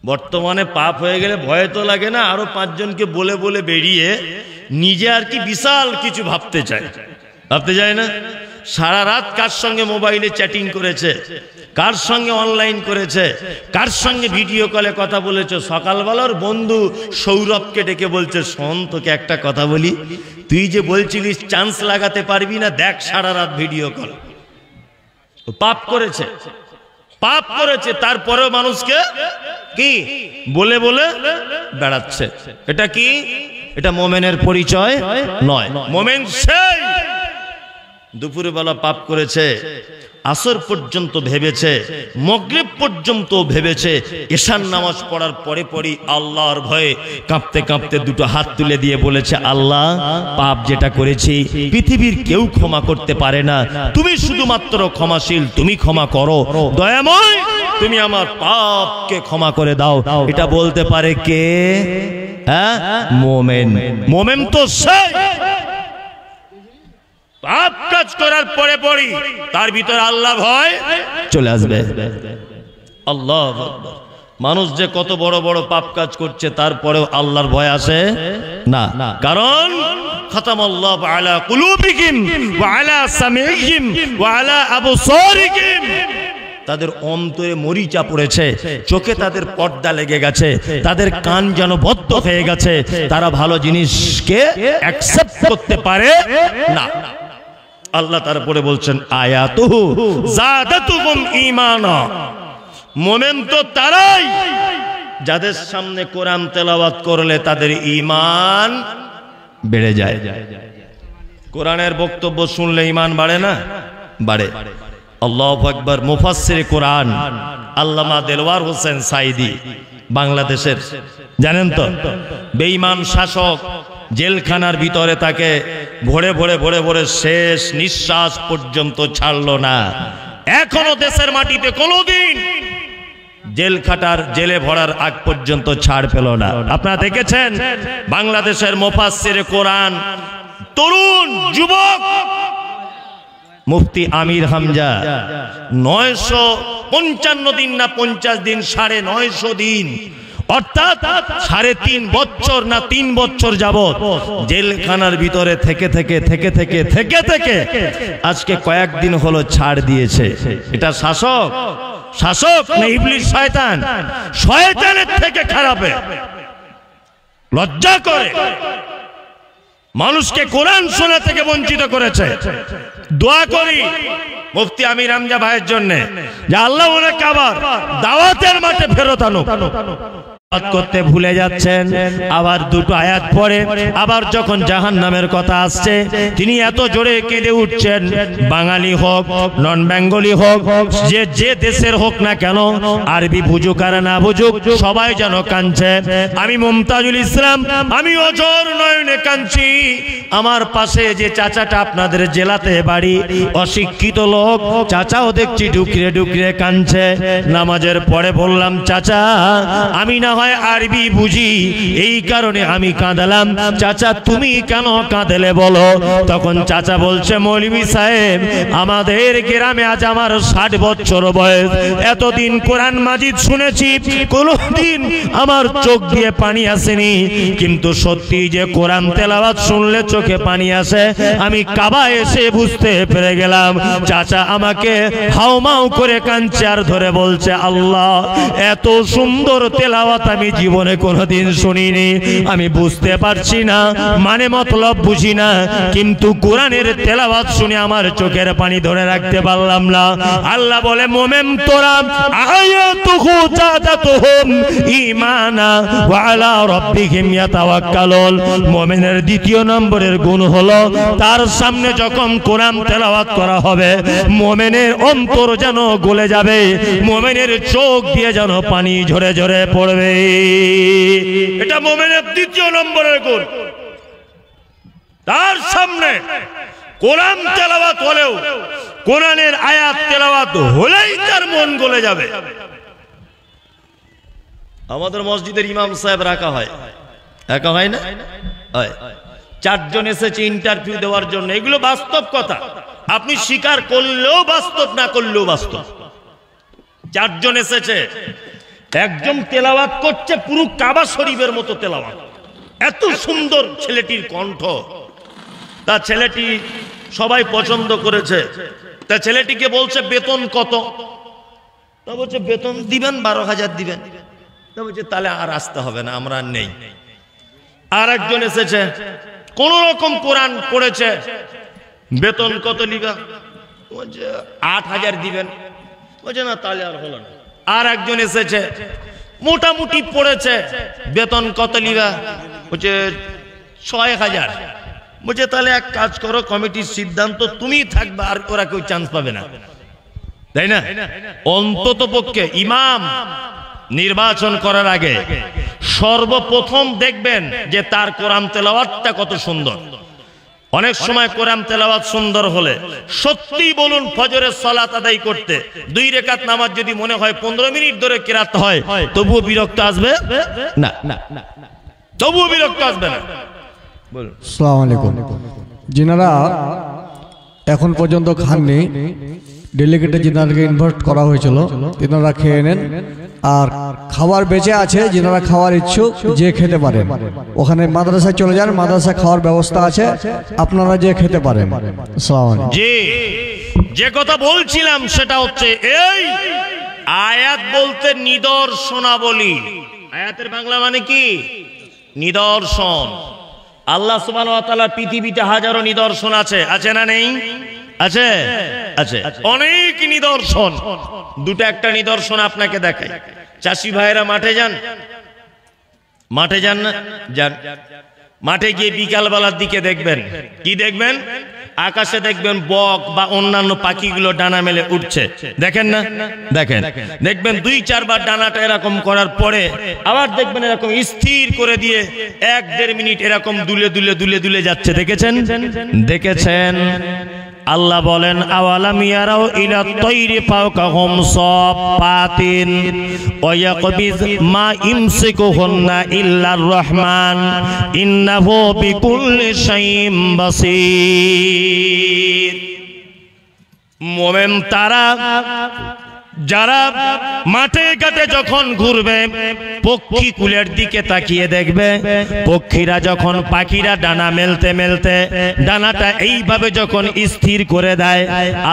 বর্তমানে পাপ হয়ে গেলে ভয় তো লাগে না, আরো পাঁচজনকে বলে বলে বেরিয়ে নিজে আর কি বিশাল কিছু ভাবতে চায় না? সারা রাত কার সঙ্গে মোবাইলে চ্যাটিং করেছে, কার সঙ্গে অনলাইন করেছে, কার সঙ্গে ভিডিও কলে কথা বলেছে। সকালবেলার বন্ধু সৌরভকে ডেকে বলছে, শোন তোকে একটা কথা বলি, তুই যে বলছিলিস চান্স লাগাতে পারবি না, দেখ সারা রাত ভিডিও কল। পাপ করেছে, পাপ করেছে, তারপরেও মানুষকে কি বলে বলে বেড়াচ্ছে। এটা কি? এটা মুমিনের পরিচয় নয়। মুমিন সেই দুপুরে বেলা পাপ করেছে, আসর পর্যন্ত ভেবেছে, মাগরিব পর্যন্ত ভেবেছে, এশার নামাজ পড়ার পরে পরে আল্লাহর ভয়ে কাঁপতে কাঁপতে দুটো হাত তুলে দিয়ে বলেছে, আল্লাহ পাপ যেটা করেছি পৃথিবীর কেউ ক্ষমা করতে পারে না, তুমি শুধুমাত্র ক্ষমাশীল, তুমি ক্ষমা করো, দয়াময় তুমি আমার পাপকে ক্ষমা করে দাও। এটা বলতে পারে কে? হ্যাঁ, মুমিন। মুমিন তো সেই পাপ কাজ করার পরে পরে তার ভিতরে আল্লাহ ভয় চলে আসবে। আল্লাহু আকবার। মানুষ যে কত বড় বড় পাপ কাজ করছে তারপরেও আল্লাহর ভয় আসে না, কারণ খাতামাল্লাহু আলা কুলুবিহিম ওয়া আলা সামিইহিম ওয়া আলা আবসারিহিম, তাদের অন্তরে মরিচা পড়েছে, চোখে তাদের পর্দা লেগে গেছে, তাদের কান যেন বদ্ধ হয়ে গেছে, তারা ভালো জিনিসকে অ্যাকসেপ্ট করতে পারে না। আল্লাহ তারপরে বলছেন, আয়াতুহু যাদাতুহুম ঈমানা। মুমিন তো তারাই যাদের সামনে কোরআন তেলাওয়াত করলে তাদের ঈমান বেড়ে যায়। কোরআনের বক্তব্য শুনলে ঈমান বাড়ে না? বাড়ে। আল্লাহু আকবার। মুফাসসিরে কোরআন আল্লামা দেলওয়ার হোসেন সাইদি বাংলাদেশের, জানেন তো, বেঈমান শাসক জেলখানার ভিতরে তাকে ভরে ভরে ভরে ভরে শেষ নিঃশ্বাস পর্যন্ত ছাড়লো না। এখনো দেশের মাটিতে কোনোদিন জেল খাটার, জেলে ভরার আগ পর্যন্ত ছাড় পেল না। আপনারা দেখেছেন বাংলাদেশের মুফাসসিরে কোরআন তরুণ যুবক মুফতি আমির হামজা 955 দিন না 50 দিন, 950 দিন, অর্থাৎ 3.5 বছর না 3 বছর যাবত জেলখানার ভিতরে থেকে থেকে থেকে থেকে থেকে থেকে আজকে কয়েকদিন হলো ছাড় দিয়েছে। এটা শাসক? শাসক না ইবলিস শয়তান? শয়তানের থেকে খারাপে। লজ্জা করে। মানুষকে কোরআন শোনা থেকে বঞ্চিত করেছে। দোয়া করি মুফতি আমির হামজা ভাইয়ের জন্য যে আল্লাহ ওনাকে আবার দাওয়াতের মাঠে ফেরত আনুক। করতে ভুলে যাচ্ছেন, আবার দুটো আয়াত পরে আবার যখন জাহান্নামের কথা আসছে তিনি এত জোরে কেঁদে উঠছেন, বাঙালি হোক নন বেঙ্গলি হোক, যে দেশের হোক না কেন, আরবি বুঝুক আর না বুঝুক সবাই যেন কাঁদছে। আমি মুমতাজুল ইসলাম, আমি অজর নয়নে কাঁদছি। আমার পাশে যে চাচাটা আপনাদের জেলাতে বাড়ি, অশিক্ষিত লোক, চাচাও দেখছি ডুকরে ডুকরে কাঁদছে। নামাজের পরে বললাম, চাচা আমি না আরবি বুঝি, এই কারণে আমি কাঁদলাম। চাচা তুমি কেন কাঁদলে বলো? তখন চাচা বলছে, মৌলভী সাহেব আমাদের গ্রামে আজ আমার 60 বছর বয়স, এতদিন কোরআন মাজিদ শুনেছি, কোনদিন আমার চোখ দিয়ে পানি আসেনি, কিন্তু সত্যি যে কোরআন তেলাওয়াত শুনলে চোখে পানি আসে আমি কাবা এসে বুঝতে পেরে গেলাম। চাচা আমাকে হাউমাউ করে কাঁদছে আর ধরে বলছে, আল্লাহ এত সুন্দর তেলাওয়াত আমি জীবনে কোনোদিন শুনিনি, আমি বুঝতে পারছি না, মানে মতলব বুঝি না, কিন্তু কোরআনের তেলাওয়াত শুনে আমার চোখের পানি ধরে রাখতে পারলাম না। আল্লাহ বলে, মোমেন তোরা আয়াতুহু জাদাতুহুম ঈমানা ওয়া আলা রাব্বিহিম ইয়াতাওয়াক্কালুন। মুমিনের দ্বিতীয় নম্বরের গুণ হলো তার সামনে যখন কোরআন তেলাওয়াত করা হবে মুমিনের অন্তর যেন গলে যাবে, মুমিনের চোখ দিয়ে যেন পানি ঝরে ঝরে পড়বে। এটা মুমিনের দ্বিতীয় নম্বরের গুণ। তার সামনে কোরআন তেলাওয়াত হলেও, কোরআনের আয়াত তেলাওয়াত হলেই তার মন গলে যাবে। আমাদের মসজিদের ইমাম সাহেব রাখা হয়, একা হয় না, হয়। 4 জন এসেছে ইন্টারভিউ দেওয়ার জন্য। এগুলো বাস্তব কথা, আপনি স্বীকার করলেও বাস্তব, না করলেও বাস্তব। 4 জন এসেছে, একজন তেলাওয়াত করছে পুরো কাবা শরীফের মতো তেলাওয়াত, এত সুন্দর ছেলেটির কণ্ঠ। তা ছেলেটি সবাই পছন্দ করেছে। তা ছেলেটিকে বলছে বেতন কত? তা বলছে বেতন দিবেন 12,000 দিবেন। তা বলছে তাহলে আর আসতে হবে না, আমরা নেই। আর একজন এসেছে, কোন রকম কোরআন পড়েছে, বেতন কত নিবা? বলছে 8,000 দিবেন। বলছে না তাহলে আর হলো না। আর একজন এসেছে, মোটামুটি পড়েছে, বেতন কত নিবা? বলছে 6,000। বলছে তাহলে এক কাজ করো, কমিটির সিদ্ধান্ত তুমি থাকবে, আর ওরা কেউ চান্স পাবে না, তাই না? অন্তত পক্ষে ইমাম নির্বাচন করার আগে সর্বপ্রথম দেখবেন যে তার কোরআন তেলাওয়াতটা কত সুন্দর। অনেক সময় কোরআন তেলাওয়াত সুন্দর হলে, সত্যি বলুন, ফজরের সালাত আদায় করতে 2 রাকাত নামাজ যদি মনে হয় 15 মিনিট ধরে কিরাত হয়, তবুও বিরক্ত আসবে না, তবুও বিরক্ত আসবে না। আসসালামু আলাইকুম। যিনারা এখন পর্যন্ত খাননি, ডেলিগেটে যিনাদেরকে ইনভাইট করা হয়েছিল তিনারা খেয়ে নেন, আর খাবার বেঁচে আছে যিনারা খাওয়ার ইচ্ছুক যে খেতে পারেন, ওখানে মাদ্রাসায় চলে যান, মাদ্রাসা খাওয়ার ব্যবস্থা আছে, আপনারা যে খেতে পারেন। আসসালামু আলাইকুম। জি, যে কথা বলছিলাম সেটা হচ্ছে এই আয়াত বলতে নিদর্শনাবলী। আয়াতের বাংলা মানে কি? নিদর্শন। আল্লাহ সুবহানাহু ওয়া তাআলা পৃথিবীতে হাজারো নিদর্শন আছে, আছে না নেই? আছে, আছে, অনেক নিদর্শন। দুটো একটা নিদর্শন আপনাকে দেখাই। চাষি ভাইরা মাঠে যান, মাঠে যান না? যান। মাঠে গিয়ে বিকালবেলার দিকে দেখবেন, কি দেখবেন? আকাশে দেখবেন বক বা অন্যান্য পাখিগুলো ডানা মেলে উঠছে, দেখেন না? দেখেন, দেখবেন 2-4 বার ডানাটা এরকম করার পরে আবার দেখবেন এরকম স্থির করে দিয়ে 1-1.5 মিনিট এরকম দুলে দুলে দুলে দুলে যাচ্ছে, দেখেছেন? দেখেছেন? আল্লাহ বলেন, আওয়ালাম ইয়ারাও ইলা তাইরি ফাওকাহুম সাফাতিন ওয়া ইয়াকবিজ মা ইমসিকুহুন্না ইল্লার রহমান ইন্নাহু বিকুল্লি শাইইন বাসীর। মুমিন তারা যারা মাঠে ঘাটে যখন ঘুরবে পক্ষী কুলের দিকে তাকিয়ে দেখবে, পক্ষীরা যখন পাখিরা ডানা মেলতে মেলতে ডানাটা এইভাবে যখন স্থির করে দেয়,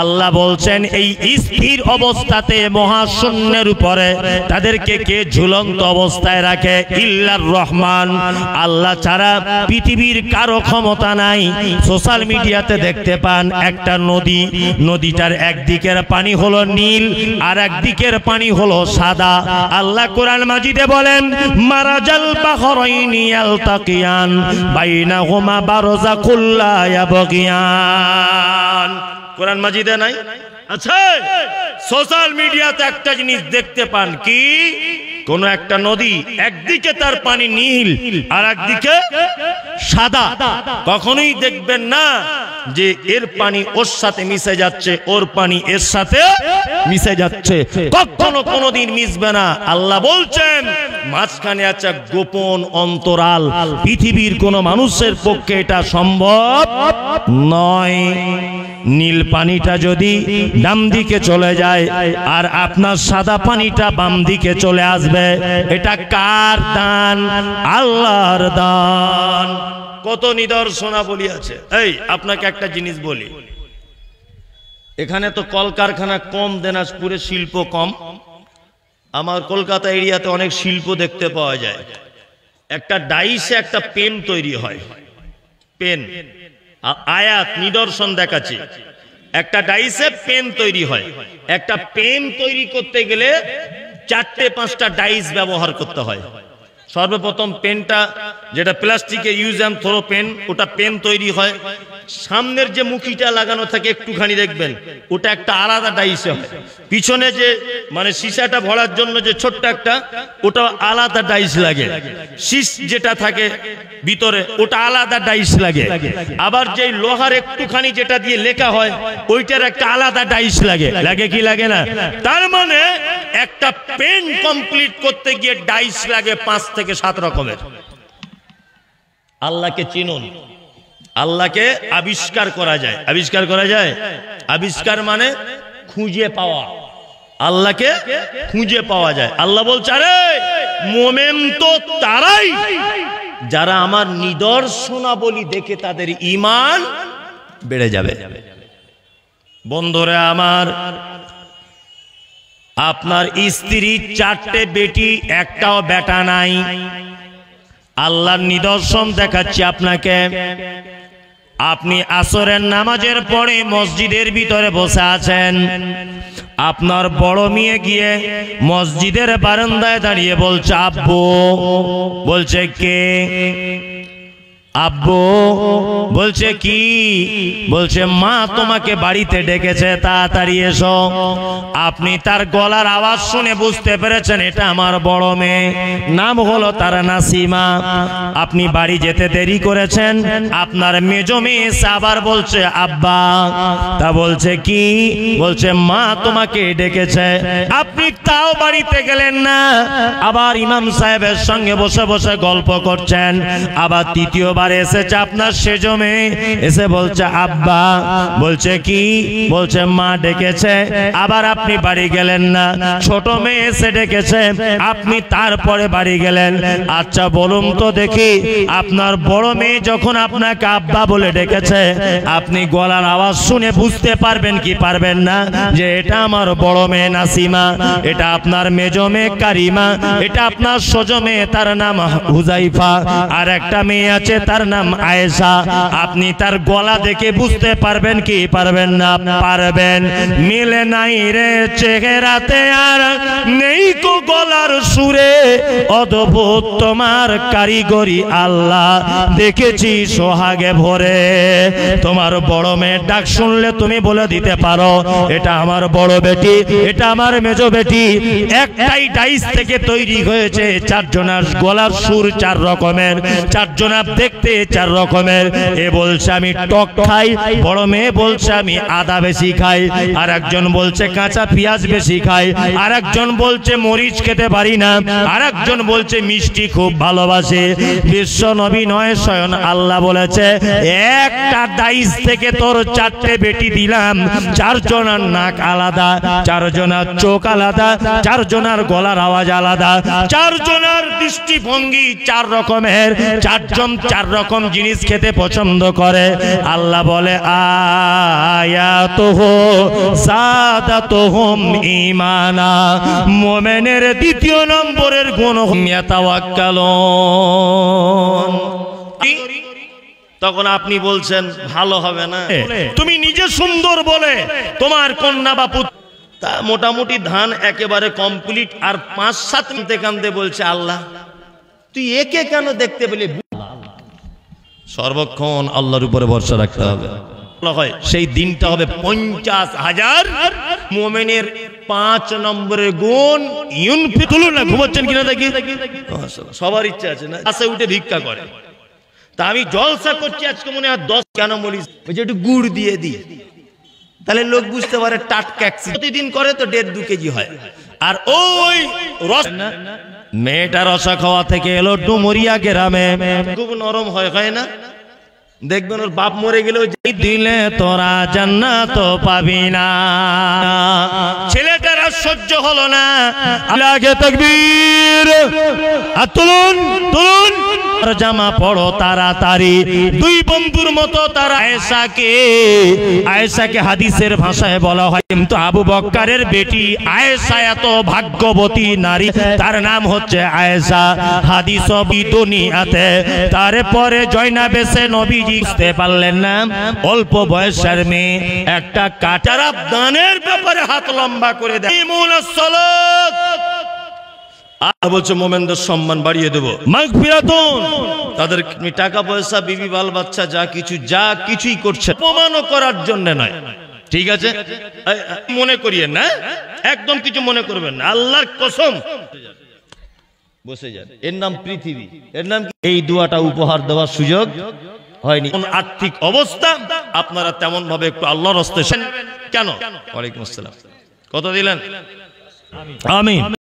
আল্লাহ বলছেন এই স্থির অবস্থাতে মহাশূন্যের উপরে তাদেরকে কে ঝুলন্ত অবস্থায় রাখে? ইল্লার রহমান, আল্লাহ ছাড়া পৃথিবীর কারো ক্ষমতা নাই। সোশ্যাল মিডিয়াতে দেখতে পান একটা নদী, নদীটার একদিকের পানি হলো নীল আর একদিকের পানি হলো সাদা। আল্লাহ কোরআন মাজিদে বলেন মারাজাল বাহরাইনি ইয়ালতাকিয়ান বাইনাহুমা বারযাকুল লা ইয়াবগিয়ান। কোরআন মাজিদে নাই? আচ্ছা, সোশ্যাল মিডিয়াতে একটা জিনিস দেখতে পান কি, কোন একটা নদী একদিকে তার পানি নীল আর একদিকে সাদা, কখনোই দেখবেন না যে এর পানি ওর সাথে মিশে যাচ্ছে, ওর পানি এর সাথে মিশে যাচ্ছে, কখনো কোনোদিন মিশবে না। আল্লাহ বলছেন মাঝখানে আছে গোপন অন্তরাল, পৃথিবীর কোন মানুষের পক্ষে এটা সম্ভব নয়। নীল পানিটা যদি ডান দিকে চলে যায় আর আপনার সাদা পানিটা বাম দিকে চলে আসবে, এটা কার দান? আল্লাহর দান। কত নিদর্শনাবলী আছে। এই আপনাকে একটা জিনিস বলি, এখানে তো কলকারখানা কম, দিনাজপুরে শিল্প কম। আমার কলকাতা এরিয়াতে অনেক শিল্প দেখতে পাওয়া যায়। একটা ডাইসে একটা পেন তৈরি হয়, পেন আয়াত নিদর্শন দেখাচ্ছি। একটা ডাইসে পেন তৈরি হয়, একটা পেন তৈরি করতে গেলে 4-5টা ডাইস ব্যবহার করতে হয়। সর্বপ্রথম পেনটা যেটা প্লাস্টিকের ইউজ অ্যান্ড থ্রো পেন, ওটা পেন তৈরি হয়। সামনের যে মুখিটা লাগানো থাকে একটুখানি দেখবেন, ওটা একটা আলাদা ডাইসে হয়। পিছনে যে মানে সীসাটা ভরার জন্য যে ছোট্ট একটা, ওটা আলাদা ডাইস লাগে। শীষ যেটা থাকে ভিতরে ওটা আলাদা ডাইস লাগে। আবার যে লোহার একটুখানি যেটা দিয়ে লেখা হয় ওইটার একটা আলাদা ডাইস লাগে। লাগে কি লাগে না? তার মানে একটা পেন কমপ্লিট করতে গিয়ে ডাইস লাগে 5 থেকে 7 রকমের। আল্লাহকে চিনুন, আল্লাহকে আবিষ্কার করা যায়। আবিষ্কার করা যায়, আবিষ্কার মানে খুঁজে পাওয়া। আল্লাহকে খুঁজে পাওয়া যায়। আল্লাহ বলছে আরে মোমেন তো তারাই যারা আমার নিদর্শনাবলী দেখে তাদের ঈমান বেড়ে যাবে। বন্ধুরা আমার, আপনার স্ত্রীর 4টে বেটি, একটাও বেটা নাই। আল্লাহর নিদর্শন দেখাচ্ছি আপনাকে। আপনি আসরের নামাজের পরে মসজিদের ভিতরে বসে আছেন, আপনার বড় মেয়ে গিয়ে মসজিদের বারান্দায় দাঁড়িয়ে বলছে আব্বু। বলছে কে? আব্বু। বলছে কি? বলছে মা তোমাকে বাড়িতে ডেকেছে, তাড়াতাড়ি এসো। আপনি তার গলার আওয়াজ শুনে বুঝতে পেরেছেন এটা আমার বড় মেয়ে, নাম হলো তার নাসিমা। আপনি বাড়ি যেতে দেরি করেছেন, আপনার মেজো মেয়ে এসে আবার বলছে আব্বা। তা বলছে কি? বলছে মা তোমাকে ডেকেছে। আপনি তাও বাড়িতে গেলেন না, আবার ইমাম সাহেবের সঙ্গে বসে বসে গল্প করছেন। আবার তৃতীয়বার এসেছে আপনার সেজো মেয়ে, এসে বলছে আব্বা। বলছে কি? বলছে মা ডেকেছে। আবার আপনি বাড়ি গেলেন না, ছোট মেয়ে এসে ডেকেছে, আপনি তারপরে বাড়ি গেলেন। আচ্ছা বলুন তো দেখি, আপনার বড় মেয়ে যখন আপনাকে আব্বা বলে ডেকেছে, আপনি গলার আওয়াজ শুনে বুঝতে পারবেন কি পারবেন না যে এটা আমার বড় মেয়ে নাসিমা, এটা আপনার মেজো মেয়ে কারিমা, এটা আপনার সজো মেয়ে তার নাম হুজাইফা, আর একটা মেয়ে আছে তার নাম আয়েশা। আপনি তার গলা দেখে বুঝতে পারবেন কি পারবেন না? পারবেন। মিলে নাই রে চেহারাতে আর নেই কো গলার সুরে, অদ্ভুত তোমার কারিগরি আল্লাহ দেখেছি সোহাগে ভরে। তোমার বড় মেয়ের ডাক শুনলে তুমি বলে দিতে পারো এটা আমার বড় বেটি, এটা আমার মেজো বেটি। একটাই ডাইস থেকে তৈরি হয়েছে 4 জনের গলার সুর 4 রকমের, 4 জনা দেখতে দেখতে 4 রকমের। এ বলছে আমি টক খাই, বড় মেয়ে বলছে আমি আদা বেশি খাই, আর একজন বলছে কাঁচা পেঁয়াজ বেশি খাই, আর একজন বলছে মরিচ খেতে পারি না, আর একজন বলছে মিষ্টি খুব ভালোবাসে। বিশ্ব নবী নয়, স্বয়ং আল্লাহ বলেছে একটা ডাইস থেকে তোর 4টে বেটি দিলাম, 4 জনের নাক আলাদা, 4 জনের চোখ আলাদা, 4 জনের গলার আওয়াজ আলাদা, 4 জনের দৃষ্টিভঙ্গি 4 রকমের, 4 জন 4 রকম জিনিস খেতে পছন্দ করে। আল্লাহ বলে আয়াতুহু সাদাতুহুম ঈমানা, মুমিনের দ্বিতীয় নম্বরের গুণ ইয়াতাওয়াক্কালুন। তখন আপনি বলছেন ভালো হবে না, তুমি নিজে সুন্দর বলে তোমার কন্যা বা পুত্র তা মোটামুটি ধান একেবারে কমপ্লিট, আর 5-7 মিনিটে কান্দে বলছে আল্লাহ তুই একে কেন দেখতে পেলি। সর্বক্ষণ আল্লাহর উপরে ভরসা রাখতে হবে। সেই দিনটা হবে 50,000 মুমিনের 5 নম্বরের গুণ তুলুন না। ঘুমাচ্ছেন কিনা দেখি, সবার ইচ্ছা আছে না আসে উঠে ভিক্ষা করে। তা আমি জলসা করছি আজকে মনে হয় 10 কেন বলিস, ওই যে একটু গুড় দিয়ে দিই, তাহলে লোক বুঝতে পারে টাটকা। প্রতিদিন করে তো 1.5-2 কেজি হয়। আর ওই রস মেয়েটা রসা খাওয়া থেকে এলো ডুমুরিয়া গ্রামে, খুব নরম হয় না, দেখবেন ওর বাপ মরে গেলেও দিলে তোরা জান্নাত পাবি না। ছেলেটার আর সহ্য হলো না, আগে তাকবীর, আর তুলুন তুলুন জামা পড়ো তাড়াতাড়ি। 2 বন্ধুর মতো তারা আয়েশাকে হাদিসের ভাষায় বলা হয়, কিন্তু আবু বকরের বেটি আয়েশা এত ভাগ্যবতী নারী, তার নাম হচ্ছে আয়েশা। হাদিস দুনিয়াতে তারপরে জয়নাবে সে নবীজি বুঝতে পারলেন না, অল্প বয়সের মেয়ে একটা কাটার দানের ব্যাপারে হাত লম্বা করে দেয়। বলছে মোমেনদের সম্মান বাড়িয়ে দেবো, মাগফিরাতুন, তাদের টাকা পয়সা বিবি বাল বাচ্চা যা কিছুই করছে অপমানও করার জন্য নয়। ঠিক আছে, মনে করিয়েন না, একদম কিছু মনে করবেন না, আল্লাহর কসম বসে যান। এর নাম পৃথিবী, এর নাম এই দোয়াটা উপহার দেওয়ার সুযোগ হয়নি। আর্থিক অবস্থা আপনারা তেমন ভাবে একটু আল্লাহর রাস্তায় কেন। ওয়ালাইকুম আসসালাম, কত দিলেন? আমিন।